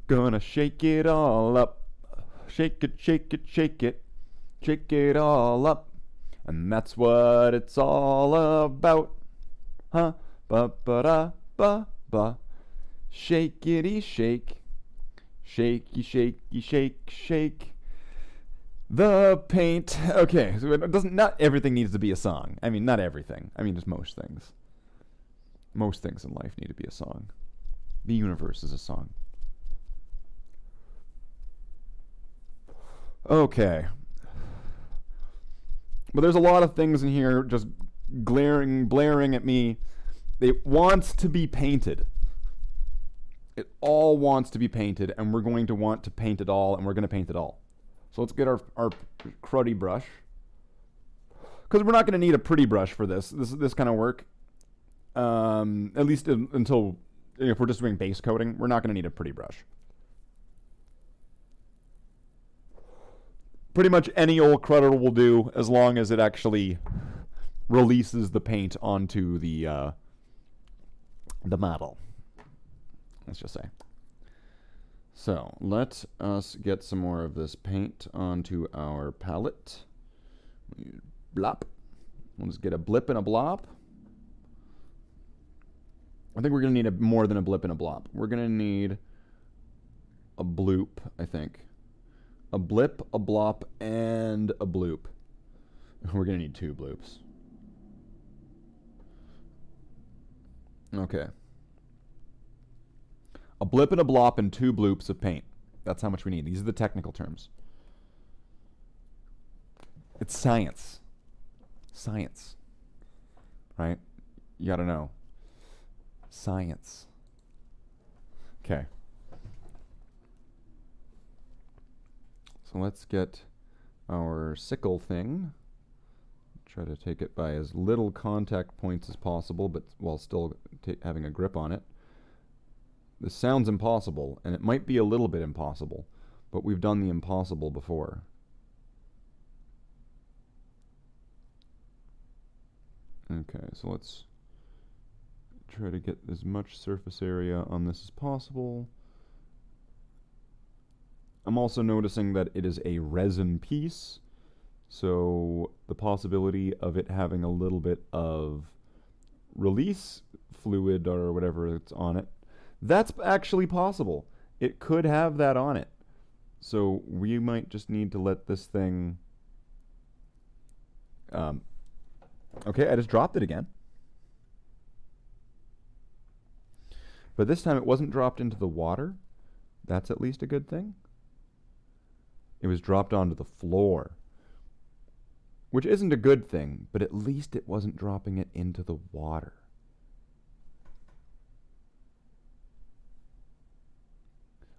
Gonna shake it all up, shake it, shake it, shake it, shake it all up, and that's what it's all about, huh? Ba ba da ba ba, shakety shake, shaky, shaky, shake, shake. The paint. Okay, so it doesn't. Not everything needs to be a song. I mean, not everything. I mean, just most things. Most things in life need to be a song. The universe is a song. Okay. But there's a lot of things in here just blaring at me. It wants to be painted. It all wants to be painted, and we're going to want to paint it all, and we're going to paint it all. So let's get our cruddy brush. Because we're not going to need a pretty brush for this kind of work. At least until, if we're just doing base coating, we're not going to need a pretty brush. Pretty much any old crudder will do, as long as it actually releases the paint onto the model. Let's just say. So, let us get some more of this paint onto our palette. Blop. We'll just get a blip and a blop. I think we're going to need more than a blip and a blop. We're going to need a bloop, I think. A blip, a blop, and a bloop. We're going to need 2 bloops. Okay. A blip and a blop and 2 bloops of paint. That's how much we need. These are the technical terms. It's science. Science. Right? You gotta know. Science. Okay. So let's get our sickle thing. Try to take it by as little contact points as possible, but while still having a grip on it. This sounds impossible, and it might be a little bit impossible, but we've done the impossible before. Okay, so let's try to get as much surface area on this as possible. I'm also noticing that it is a resin piece, so the possibility of it having a little bit of release fluid or whatever that's on it, that's actually possible. It could have that on it. So we might just need to let this thing... okay, I just dropped it again. But this time it wasn't dropped into the water. That's at least a good thing. It was dropped onto the floor. Which isn't a good thing, but at least it wasn't dropping it into the water.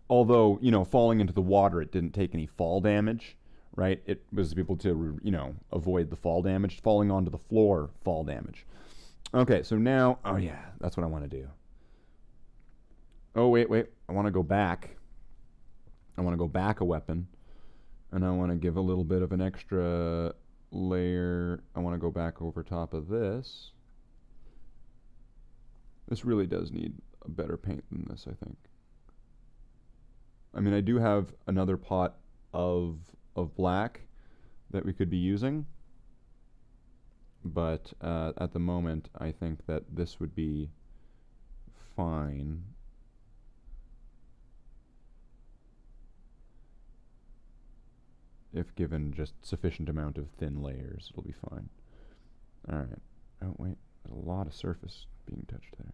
Although, you know, falling into the water, it didn't take any fall damage, right? It was able to, you know, avoid the fall damage. Falling onto the floor, fall damage. Okay, so now, oh yeah, that's what I want to do. Oh, wait, I want to go back. I want to go back a weapon, and I want to give a little bit of an extra layer. I want to go back over top of this. This really does need a better paint than this, I think. I mean, I do have another pot of black that we could be using, but at the moment, I think that this would be fine. If given just sufficient amount of thin layers, it'll be fine. Alright. Oh, wait. There's a lot of surface being touched there.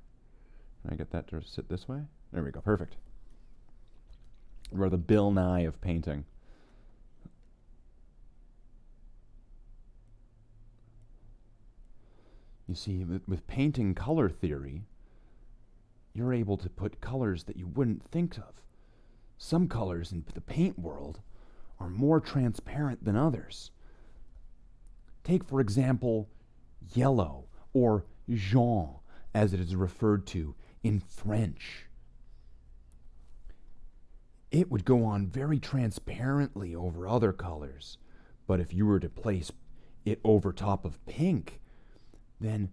Can I get that to sit this way? There we go. Perfect. We're the Bill Nye of painting. You see, with painting color theory, you're able to put colors that you wouldn't think of. Some colors in the paint world are more transparent than others. Take, for example, yellow, or jaune, as it is referred to in French. It would go on very transparently over other colors, but if you were to place it over top of pink, then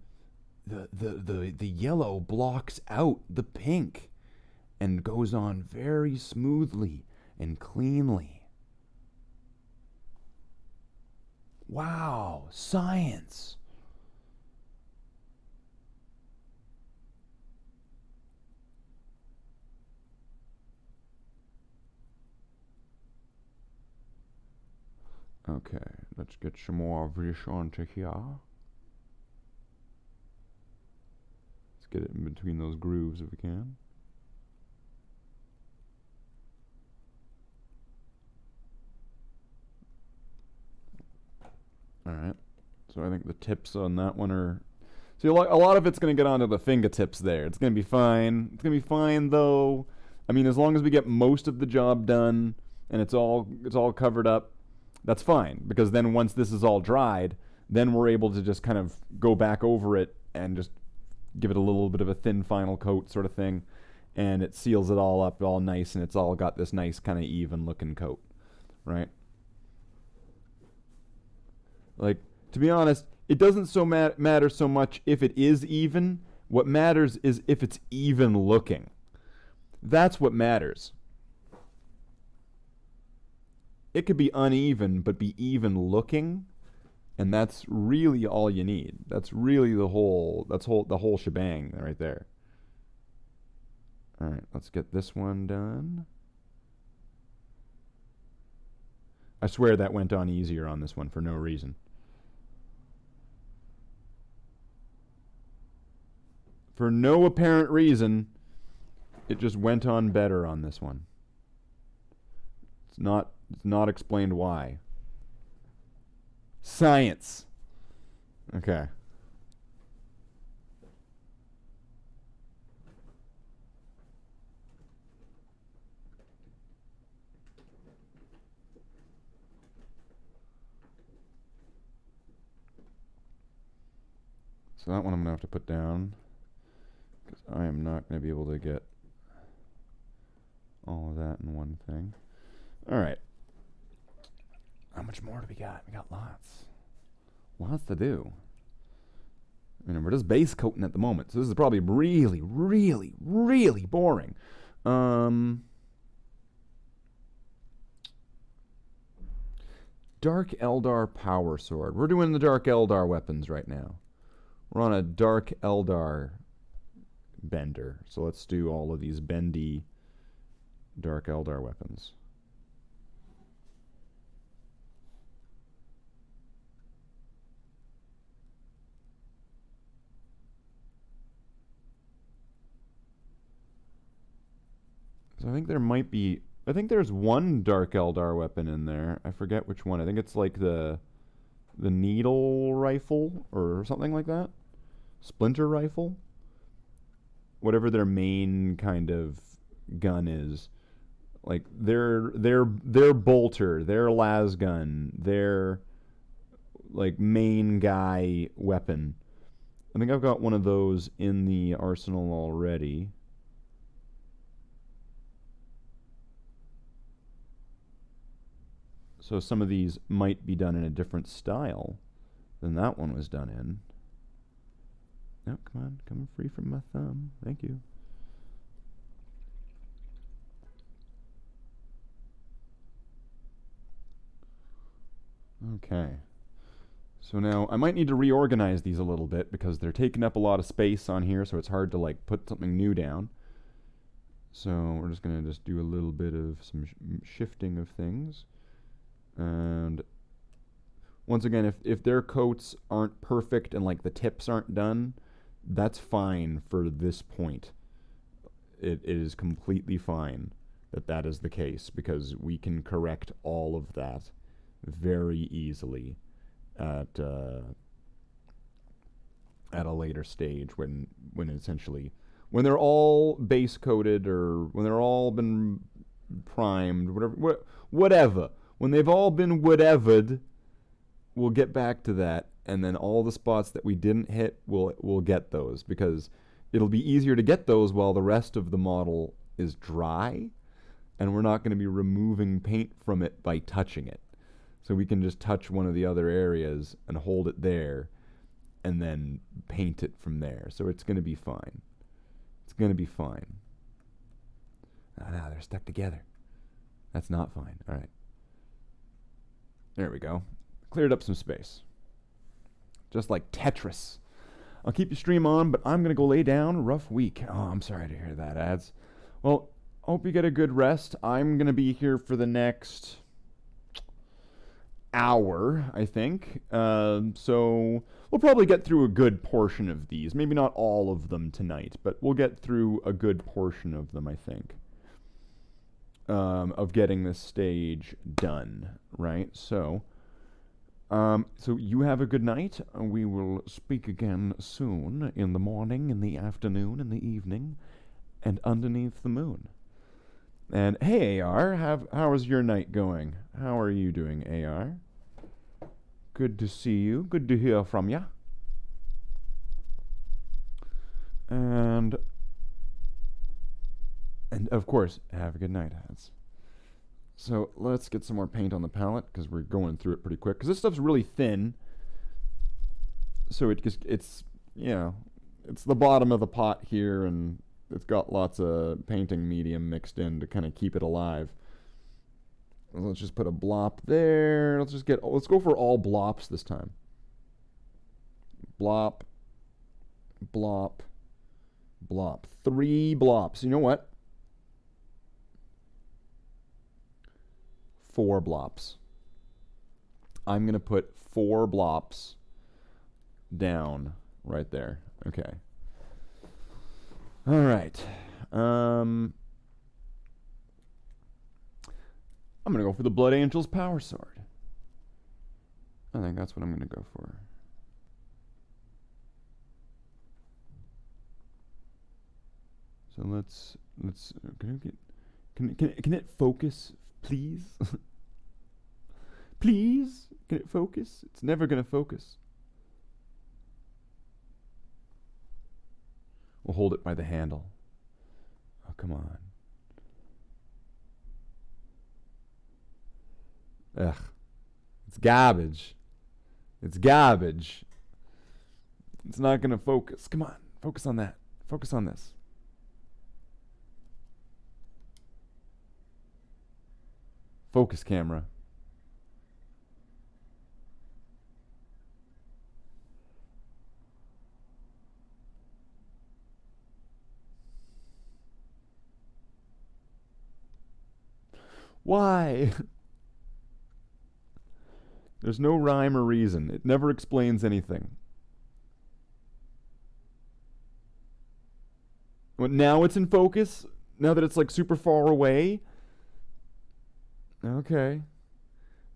the yellow blocks out the pink and goes on very smoothly and cleanly. Wow, science. Okay, let's get some more vish onto here. Let's get it in between those grooves if we can. Alright, so I think the tips on that one are... See, a lot of it's going to get onto the fingertips there. It's going to be fine. It's going to be fine, though. I mean, as long as we get most of the job done and it's all covered up, that's fine. Because then once this is all dried, then we're able to just kind of go back over it and just give it a little bit of a thin final coat sort of thing. And it seals it all up all nice, and it's all got this nice kind of even-looking coat, right? Like, to be honest, it doesn't so matter so much if it is even. What matters is if it's even looking. That's what matters. It could be uneven, but be even looking, and that's really all you need. That's really the whole shebang right there. All right, let's get this one done. I swear that went on easier on this one for no reason. For no apparent reason, it just went on better on this one. It's not explained why. Science. Okay. So that one I'm going to have to put down, because I am not going to be able to get all of that in one thing. All right. How much more do we got? We got lots. Lots to do. I mean, we're just base coating at the moment, so this is probably really, really, really boring. Dark Eldar Power Sword. We're doing the Dark Eldar weapons right now. We're on a Dark Eldar bender, so let's do all of these bendy Dark Eldar weapons. So I think there might be... I think there's one Dark Eldar weapon in there. I forget which one. I think it's like the needle rifle or something like that. Splinter rifle. Whatever their main kind of gun is. Like their bolter, their lasgun, their like main guy weapon I think I've got one of those in the arsenal already. So some of these might be done in a different style than that one was done in. No, come on, coming free from my thumb. Thank you. Okay. So now I might need to reorganize these a little bit because they're taking up a lot of space on here, so it's hard to like put something new down. So we're just gonna do a little bit of some shifting of things. And once again, if their coats aren't perfect and like the tips aren't done, that's fine for this point. It is completely fine that that is the case, because we can correct all of that very easily at a later stage when essentially when they're all base coated or when they're all been primed, whatever. When they've all been whatevered, we'll get back to that, and then all the spots that we didn't hit, we'll get those, because it'll be easier to get those while the rest of the model is dry, and we're not going to be removing paint from it by touching it. So we can just touch one of the other areas and hold it there, and then paint it from there. So it's going to be fine. It's going to be fine. Oh, no, they're stuck together. That's not fine. All right. There we go. Cleared up some space. Just like Tetris. I'll keep your stream on, but I'm going to go lay down. Rough week. Oh, I'm sorry to hear that, ads. Well, hope you get a good rest. I'm going to be here for the next hour, I think. So we'll probably get through a good portion of these. Maybe not all of them tonight, but we'll get through a good portion of them, I think. Of getting this stage done, right? So you have a good night. We will speak again soon, in the morning, in the afternoon, in the evening, and underneath the moon. And hey, AR, how is your night going? How are you doing, AR? Good to see you. Good to hear from ya. And of course, have a good night, ads. So let's get some more paint on the palette, because we're going through it pretty quick. Because this stuff's really thin. So it's the bottom of the pot here, and it's got lots of painting medium mixed in to kind of keep it alive. Let's just put a blop there. Let's go for all blops this time. Blop, blop, blop. 3 blops. You know what? 4 blops. I'm going to put 4 blops down right there. Okay. All right. I'm going to go for the Blood Angel's Power Sword. I think that's what I'm going to go for. So let's can it focus, please? Please? Can it focus? It's never going to focus. We'll hold it by the handle. Oh, come on. Ugh. It's garbage. It's garbage. It's not going to focus. Come on. Focus on that. Focus on this. Focus, camera. Why? There's no rhyme or reason. It never explains anything. Well, now it's in focus? Now that it's like super far away? Okay.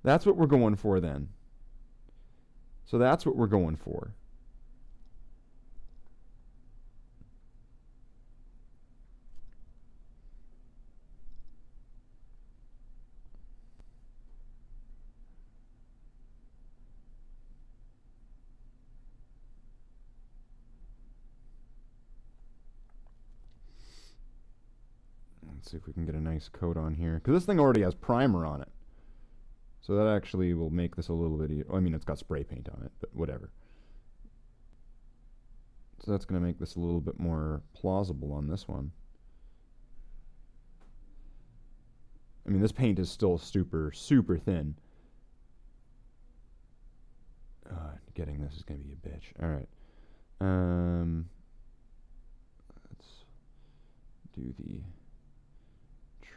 That's what we're going for then. So that's what we're going for. Let's see if we can get a nice coat on here. Because this thing already has primer on it. So that actually will make this a little bit I mean, it's got spray paint on it, but whatever. So that's going to make this a little bit more plausible on this one. I mean, this paint is still super, super thin. Getting this is going to be a bitch. Alright. Let's do the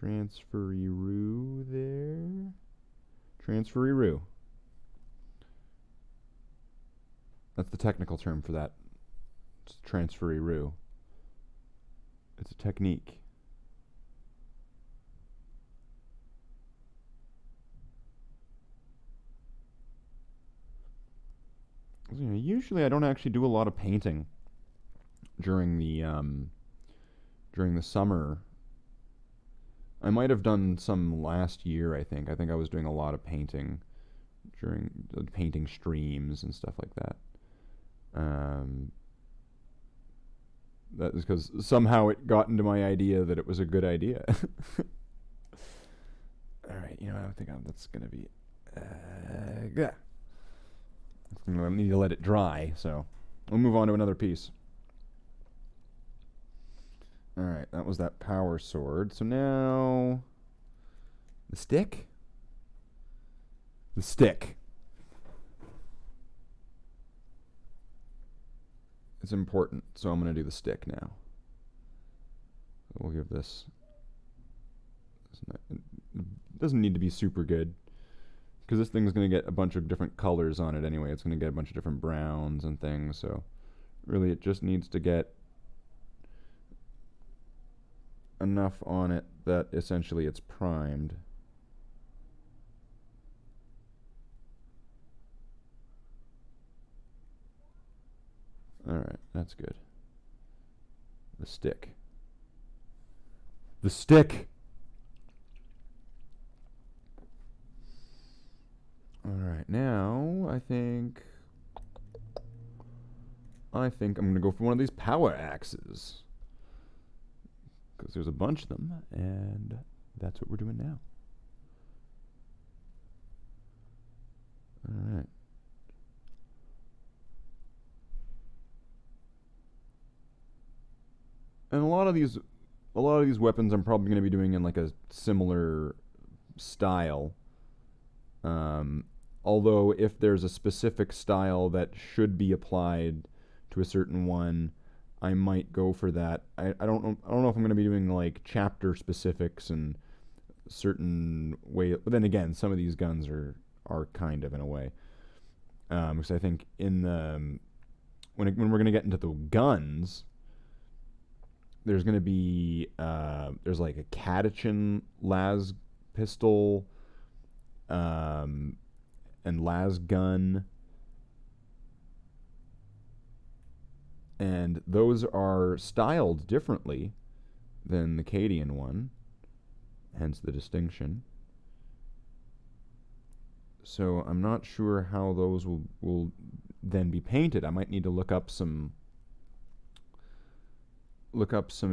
transferee-roo there. Transferee-roo. That's the technical term for that. It's transferee-roo. It's a technique. You know, usually I don't actually do a lot of painting during the summer. I might have done some last year, I think. I think I was doing a lot of painting during the painting streams and stuff like that. That is because somehow it got into my idea that it was a good idea. Alright, you know, I think that's going to be... yeah. I need to let it dry, so we'll move on to another piece. Alright, that was that power sword. So now... the stick? The stick. It's important, so I'm going to do the stick now. We'll give this... it doesn't need to be super good, because this thing's going to get a bunch of different colors on it anyway. It's going to get a bunch of different browns and things, so really it just needs to get enough on it that essentially it's primed. Alright, that's good. The stick. The stick! Alright, now I think I'm going to go for one of these power axes. Because there's a bunch of them, and that's what we're doing now. Alright. And a lot of these weapons I'm probably going to be doing in like a similar style. Although if there's a specific style that should be applied to a certain one, I might go for that. I don't know if I'm going to be doing like chapter specifics and certain way. But then again, some of these guns are kind of in a way. Because I think in the when we're going to get into the guns, there's going to be there's like a Catachin las pistol, and las gun, and those are styled differently than the Cadian one, hence the distinction. So I'm not sure how those will then be painted. I might need to look up some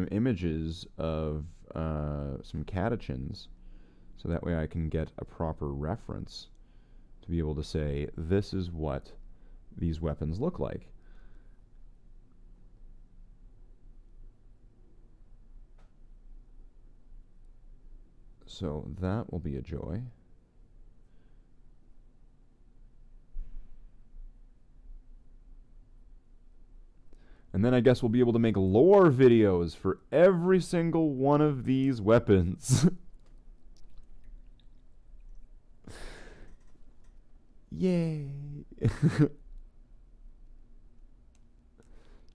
images of some Catachins, so that way I can get a proper reference to be able to say, this is what these weapons look like. So that will be a joy. And then I guess we'll be able to make lore videos for every single one of these weapons. Yay!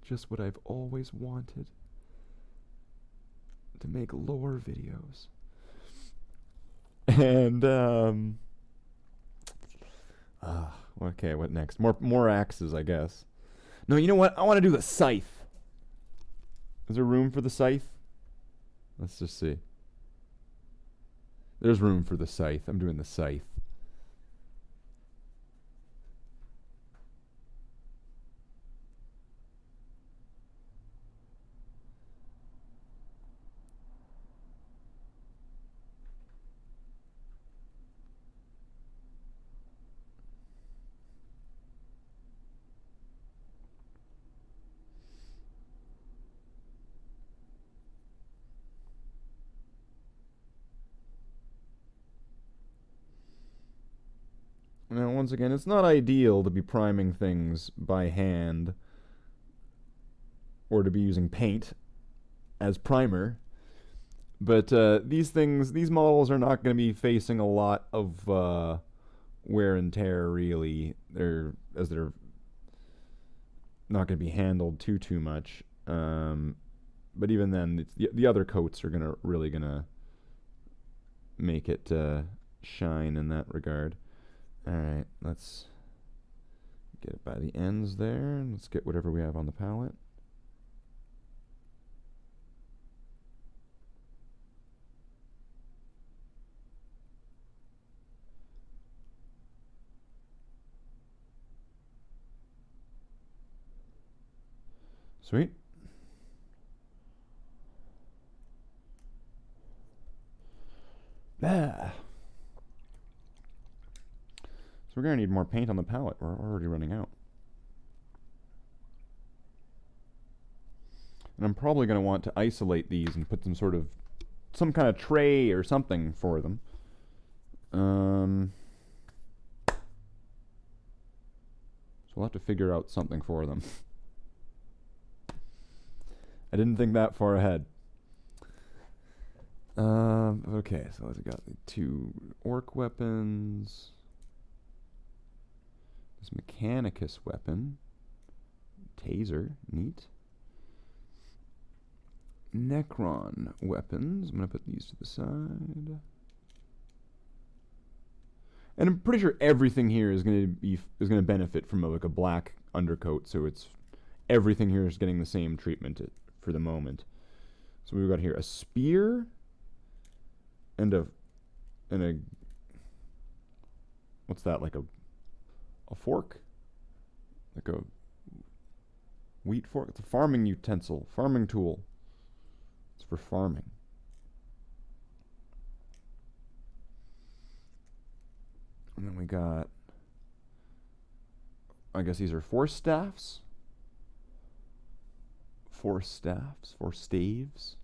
Just what I've always wanted. To make lore videos. And, okay, what next? More axes, I guess. No, you know what? I want to do the Scythe. Is there room for the Scythe? Let's just see. There's room for the Scythe. I'm doing the Scythe. once again, it's not ideal to be priming things by hand or to be using paint as primer. But these models are not going to be facing a lot of wear and tear, really. They're not going to be handled too much. But even then, the other coats are really gonna make it shine in that regard. All right, let's get it by the ends there, and let's get whatever we have on the palette. Sweet. Ah. So we're going to need more paint on the palette. We're already running out. And I'm probably going to want to isolate these and put some kind of tray or something for them. So we'll have to figure out something for them. I didn't think that far ahead. Okay, so we got the 2 Orc Weapons. This Mechanicus weapon. Taser, neat. Necron weapons. I'm going to put these to the side. And I'm pretty sure everything here is going to benefit from a black undercoat, so everything here is getting the same treatment for the moment. So we've got here a spear and a what's that, like a fork? Like a wheat fork? It's a farming utensil, farming tool. It's for farming. And then we got, I guess these are force staves. Force staves.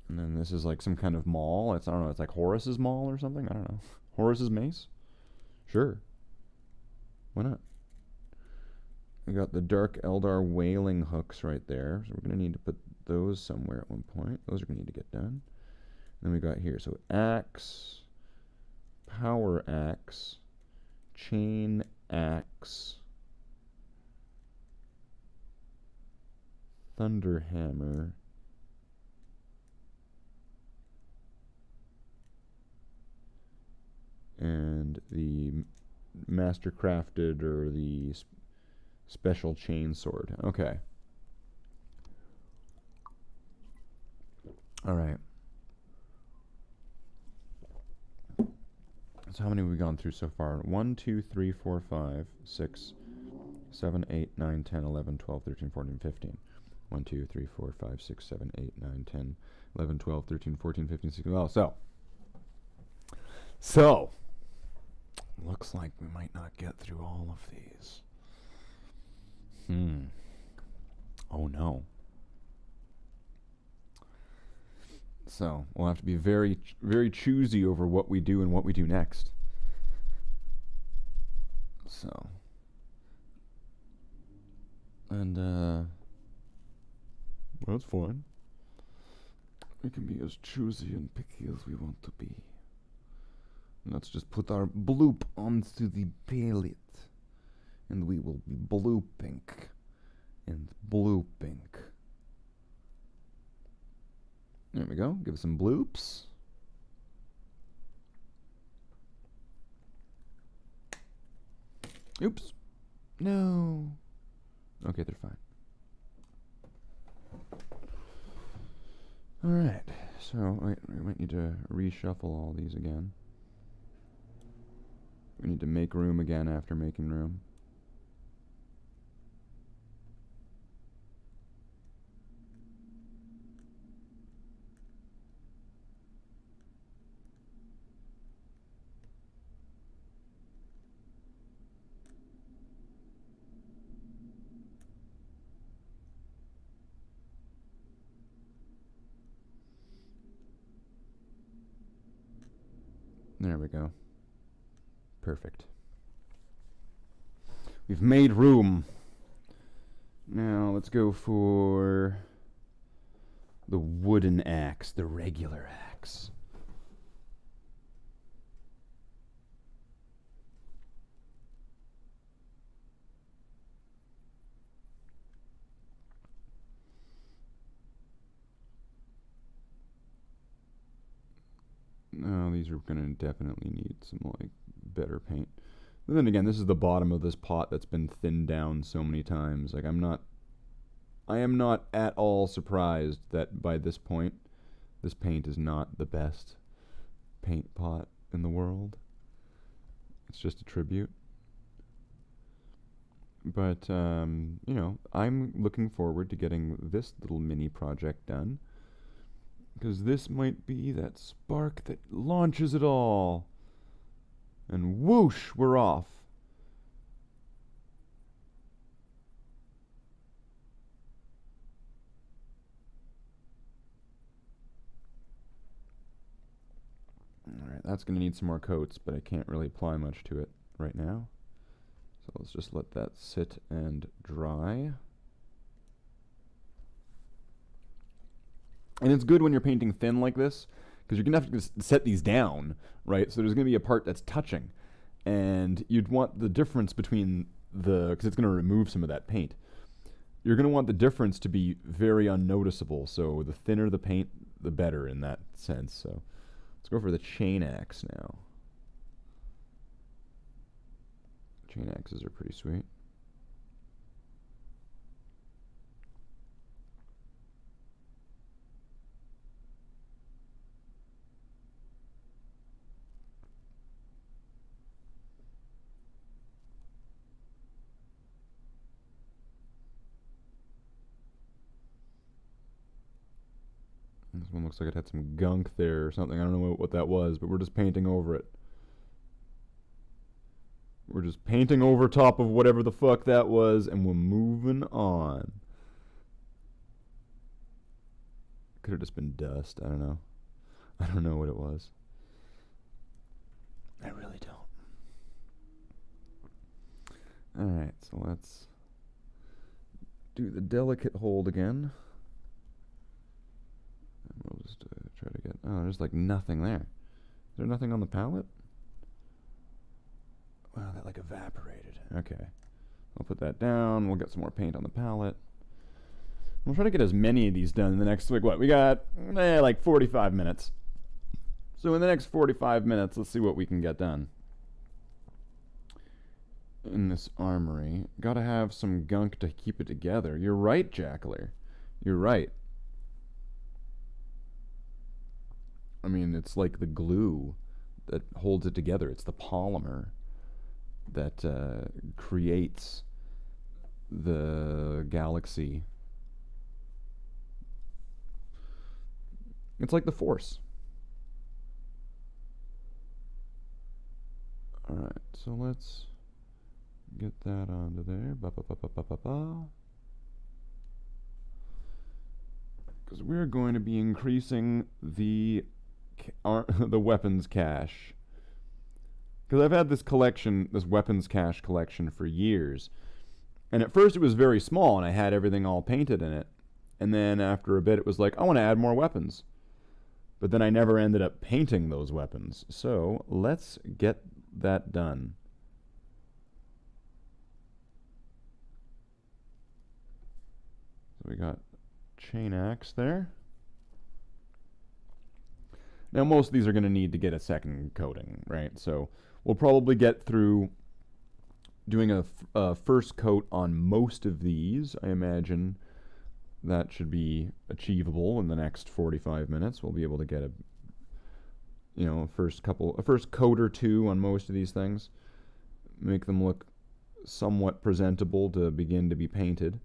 And then this is like some kind of maul. I don't know, it's like Horus's maul or something? I don't know. Horus's mace? Sure. Why not? We got the Dark Eldar wailing hooks right there. So we're going to need to put those somewhere at one point. Those are going to need to get done. Then we got here, so axe, power axe, chain axe, thunder hammer, and the master crafted or the special chain sword. Okay. All right. So how many have we gone through so far? 1, 2, 3, 4, 5, 6, 7, 8, 9, 10, 11, 12, 13, 14, 15. 1, 2, 3, 4, 5, 6, 7, 8, 9, 10, 11, 12, 13, 14, 15, 16. Well, so looks like we might not get through all of these. Oh no. So we'll have to be very, very choosy over what we do and what we do next. So, and well, that's fine. We can be as choosy and picky as we want to be. And let's just put our bloop onto the palette, and we will be blooping and blooping. There we go. Give it some bloops. Oops. No. Okay, they're fine. Alright. So, we might need to reshuffle all these again. We need to make room again after making room. There we go. Perfect. We've made room. Now let's go for the wooden axe, the regular axe. No, these are gonna definitely need some like better paint. But then again, this is the bottom of this pot that's been thinned down so many times. Like I am not at all surprised that by this point, this paint is not the best paint pot in the world. It's just a tribute. But, you know, I'm looking forward to getting this little mini project done. Because this might be that spark that launches it all. And whoosh, we're off. Alright, that's going to need some more coats, but I can't really apply much to it right now. So let's just let that sit and dry. And it's good when you're painting thin like this, because you're going to have to set these down, right? So there's going to be a part that's touching. And you'd want the difference between because it's going to remove some of that paint. You're going to want the difference to be very unnoticeable. So the thinner the paint, the better in that sense. So let's go for the chain axe now. Chain axes are pretty sweet. This one looks like it had some gunk there or something. I don't know what that was, but we're just painting over it. We're just painting over top of whatever the fuck that was, and we're moving on. Could have just been dust. I don't know. I don't know what it was. I really don't. Alright, so let's do the delicate hold again. And we'll just try to get... Oh, there's like nothing there. Is there nothing on the palette? Wow, that like evaporated. Okay. I'll put that down. We'll get some more paint on the palette. We'll try to get as many of these done in the next, like, what? We got, like 45 minutes. So in the next 45 minutes, let's see what we can get done. In this armory. Gotta have some gunk to keep it together. You're right, Jackler. You're right. I mean, it's like the glue that holds it together. It's the polymer that creates the galaxy. It's like the Force. Alright, so let's get that onto there. Because we're going to be increasing the weapons cache. Because I've had this collection, this weapons cache collection for years. And at first it was very small and I had everything all painted in it. And then after a bit it was like, I want to add more weapons. But then I never ended up painting those weapons. So let's get that done. So we got chain axe there. Now most of these are going to need to get a second coating, right? So we'll probably get through doing a first coat on most of these. I imagine that should be achievable in the next 45 minutes. We'll be able to get a first coat or two on most of these things. Make them look somewhat presentable to begin to be painted.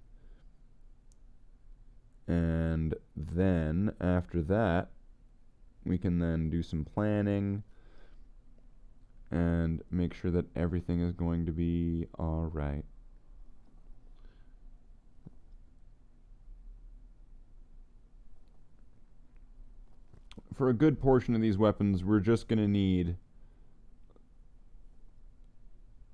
And then after that, we can then do some planning and make sure that everything is going to be all right. For a good portion of these weapons, we're just going to need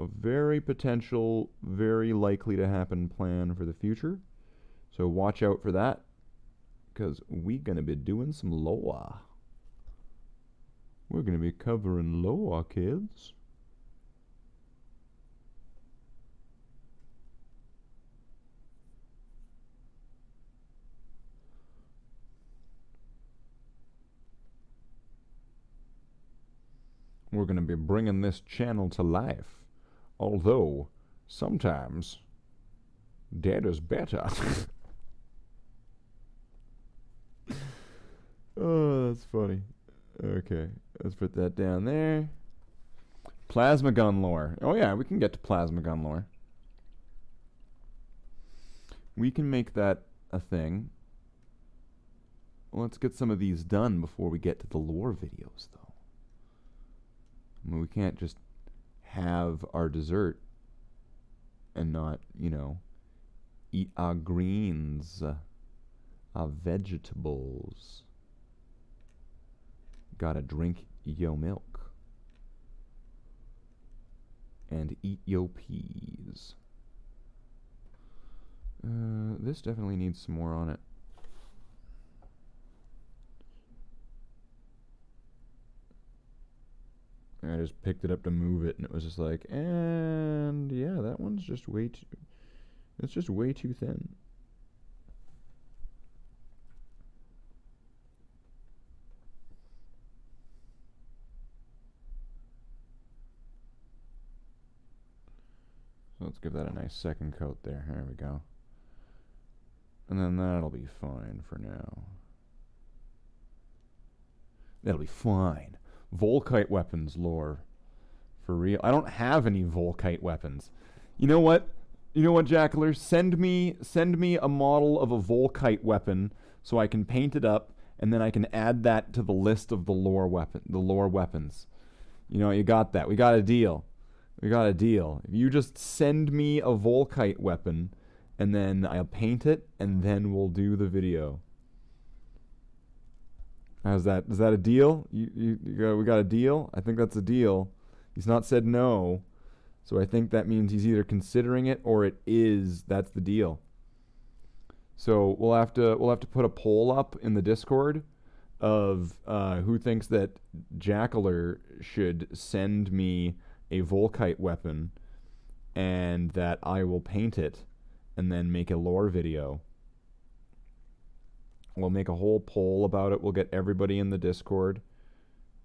a very potential, very likely to happen plan for the future. So watch out for that, because we're going to be doing some lore. We're going to be covering lore, kids. We're going to be bringing this channel to life. Although, sometimes, dead is better. Oh, that's funny. Okay, let's put that down there. Plasma gun lore. Oh yeah, we can get to plasma gun lore. We can make that a thing. Let's get some of these done before we get to the lore videos, though. I mean, we can't just have our dessert and not, you know, eat our greens, our vegetables. Gotta drink yo milk. And eat yo peas. This definitely needs some more on it. I just picked it up to move it, and it was just like, and yeah, that one's just way too, it's just way too thin. So let's give that a nice second coat there. There we go. And then that'll be fine for now. That'll be fine. Volkite weapons lore. For real. I don't have any Volkite weapons. You know what? You know what, Jackler? Send me a model of a Volkite weapon so I can paint it up, and then I can add that to the list of the lore weapons. You know, you got that. We got a deal. We got a deal. If you just send me a Volkite weapon, and then I'll paint it, and then we'll do the video. How's that? Is that a deal? We got a deal? I think that's a deal. He's not said no. So I think that means he's either considering it or it is. That's the deal. So we'll have to put a poll up in the Discord of who thinks that Jackler should send me a Volkite weapon and that I will paint it and then make a lore video. We'll make a whole poll about it. We'll get everybody in the Discord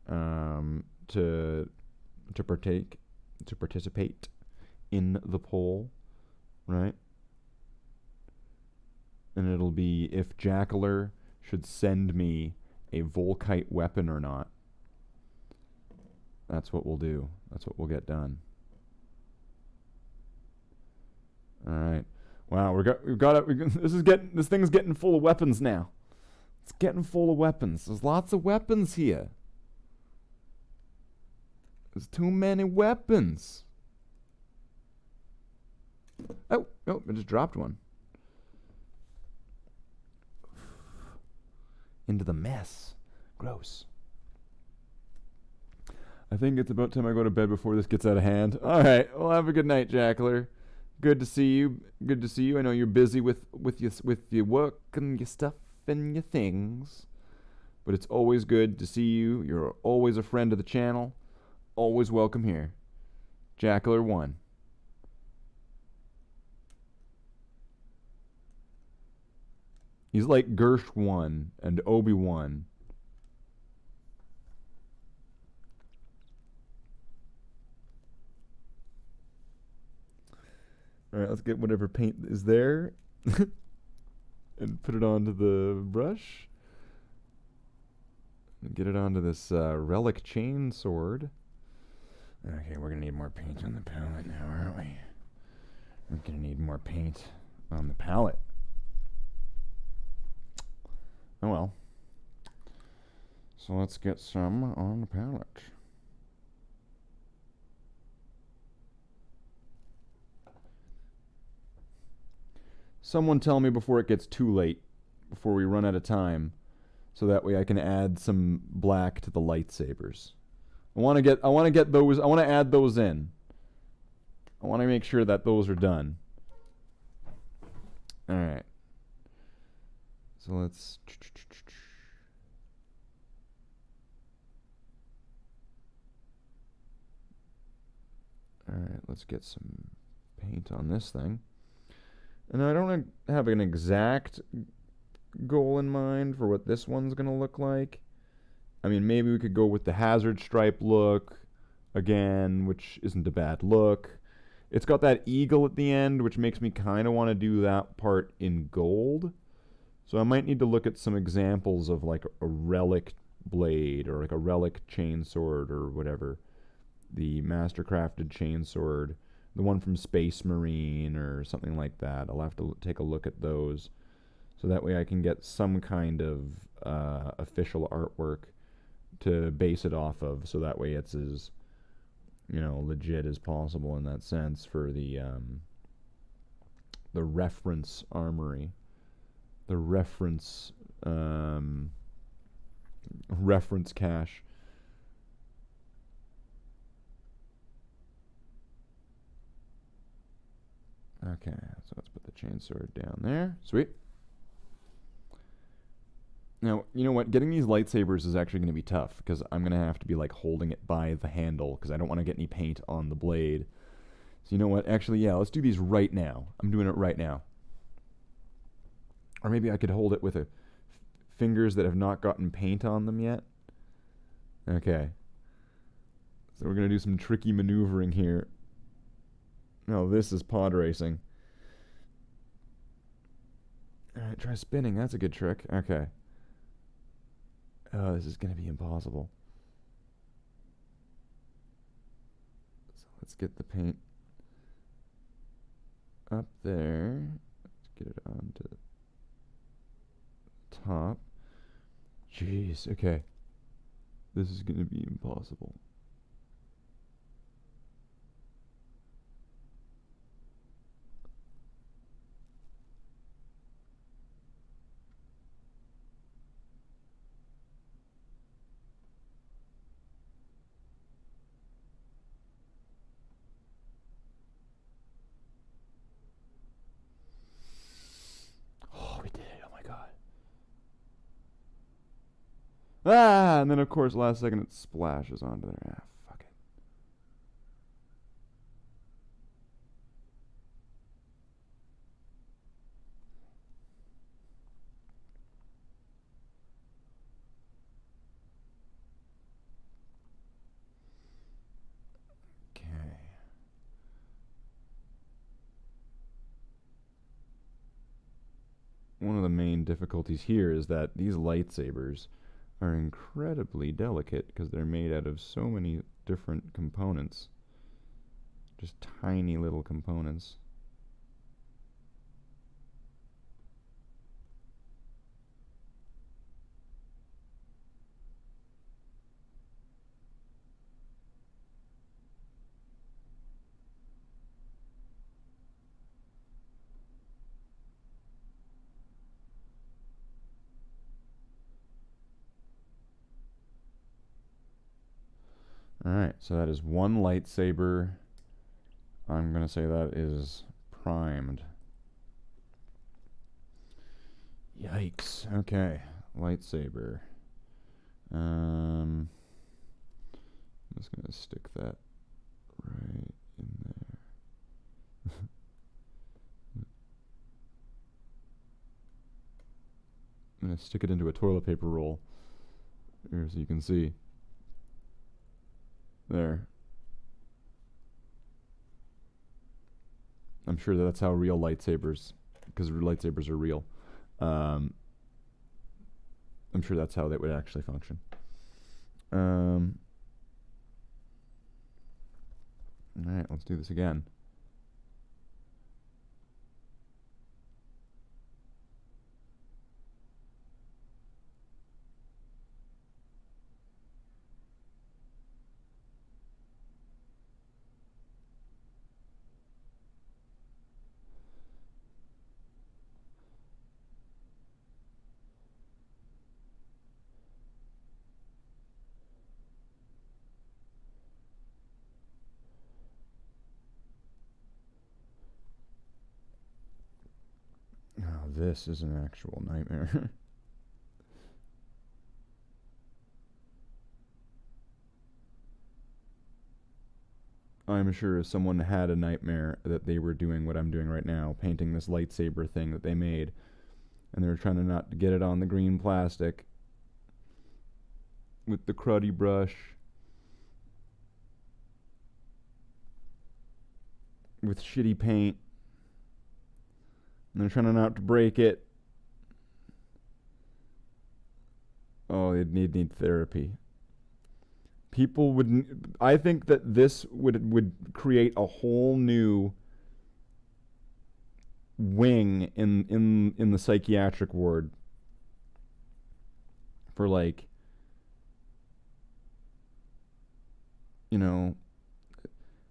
to participate in the poll, right? And it'll be if Jackler should send me a Volkite weapon or not. That's what we'll do. That's what we'll get done. All right. Wow, this thing's getting full of weapons now. It's getting full of weapons. There's lots of weapons here. There's too many weapons. Oh, I just dropped one. Into the mess. Gross. I think it's about time I go to bed before this gets out of hand. All right. Well, have a good night, Jackler. Good to see you. Good to see you. I know you're busy with your work and your stuff and your things, but it's always good to see you. You're always a friend of the channel. Always welcome here. Jackler 1. He's like Gersh 1 and Obi-Wan. Alright, let's get whatever paint is there and put it onto the brush. And get it onto this relic chain sword. Okay, we're going to need more paint on the palette now, aren't we? We're going to need more paint on the palette. Oh well. So let's get some on the palette. Someone tell me before it gets too late, before we run out of time, so that way I can add some black to the lightsabers. I want to add those in. I want to make sure that those are done. Alright. So let's... Alright, let's get some paint on this thing. And I don't have an exact goal in mind for what this one's going to look like. I mean, maybe we could go with the hazard stripe look again, which isn't a bad look. It's got that eagle at the end, which makes me kind of want to do that part in gold. So I might need to look at some examples of like a relic blade or like a relic chainsword or whatever. The mastercrafted chainsword, the one from Space Marine or something like that. I'll have to take a look at those. So that way I can get some kind of official artwork to base it off of. So that way it's as, you know, legit as possible in that sense for the reference armory. The reference reference cache. Okay, so let's put the chainsword down there. Sweet. Now, you know what? Getting these lightsabers is actually going to be tough because I'm going to have to be like holding it by the handle because I don't want to get any paint on the blade. So you know what? Actually, yeah, let's do these right now. I'm doing it right now. Or maybe I could hold it with fingers that have not gotten paint on them yet. Okay. So we're going to do some tricky maneuvering here. No, this is pod racing. Alright, try spinning. That's a good trick. Okay. Oh, this is going to be impossible. So let's get the paint up there. Let's get it onto the top. Jeez, okay. This is going to be impossible. Ah, and then of course last second it splashes onto there. Ah, fuck it. Okay. One of the main difficulties here is that these lightsabers are incredibly delicate because they're made out of so many different components. Just tiny little components. Alright, so that is one lightsaber. I'm going to say that is primed. Yikes. Okay, lightsaber. I'm just going to stick that right in there. I'm going to stick it into a toilet paper roll here so you can see. There. I'm sure that's how real lightsabers, because lightsabers are real. I'm sure that's how that would actually function. Alright, let's do this again. this is an actual nightmare. I'm sure if someone had a nightmare that they were doing what I'm doing right now, painting this lightsaber thing that they made, and they were trying to not get it on the green plastic with the cruddy brush, with shitty paint, and they're trying not to break it. Oh, they'd need therapy. People would. I think that this would create a whole new wing in the psychiatric ward for, like, you know.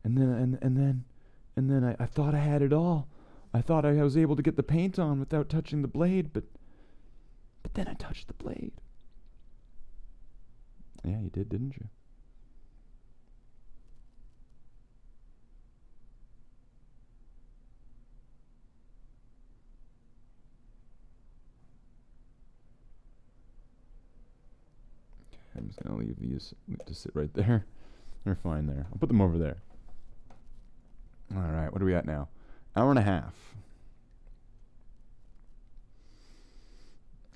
And then I thought I had it all. I thought I was able to get the paint on without touching the blade, but then I touched the blade. Yeah, you did, didn't you? I'm just going to leave these to sit right there. They're fine there. I'll put them over there. All right, what are we at now? Hour and a half.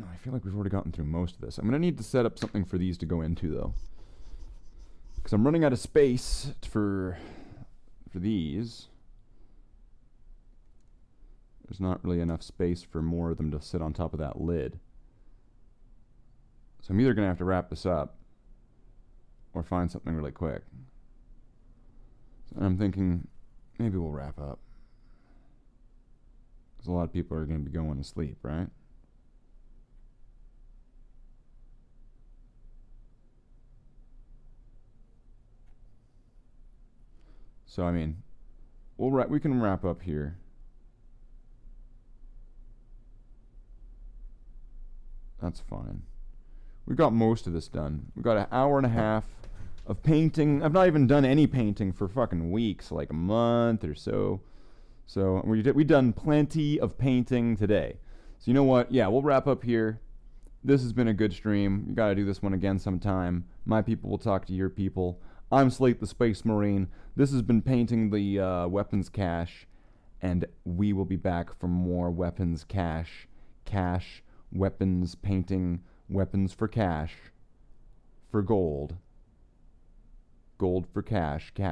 Oh, I feel like we've already gotten through most of this. I'm going to need to set up something for these to go into, though. Because I'm running out of space for these. There's not really enough space for more of them to sit on top of that lid. So I'm either going to have to wrap this up or find something really quick. So I'm thinking maybe we'll wrap up. Because a lot of people are going to be going to sleep, right? So, I mean, we can wrap up here. That's fine. We got most of this done. We got an hour and a half of painting. I've not even done any painting for fucking weeks, like a month or so. So we done plenty of painting today. So you know what? Yeah, we'll wrap up here. This has been a good stream. You got to do this one again sometime. My people will talk to your people. I'm Slathe the Space Marine. This has been painting the weapons cache, and we will be back for more weapons cache, weapons painting, weapons for cash, for gold for cash.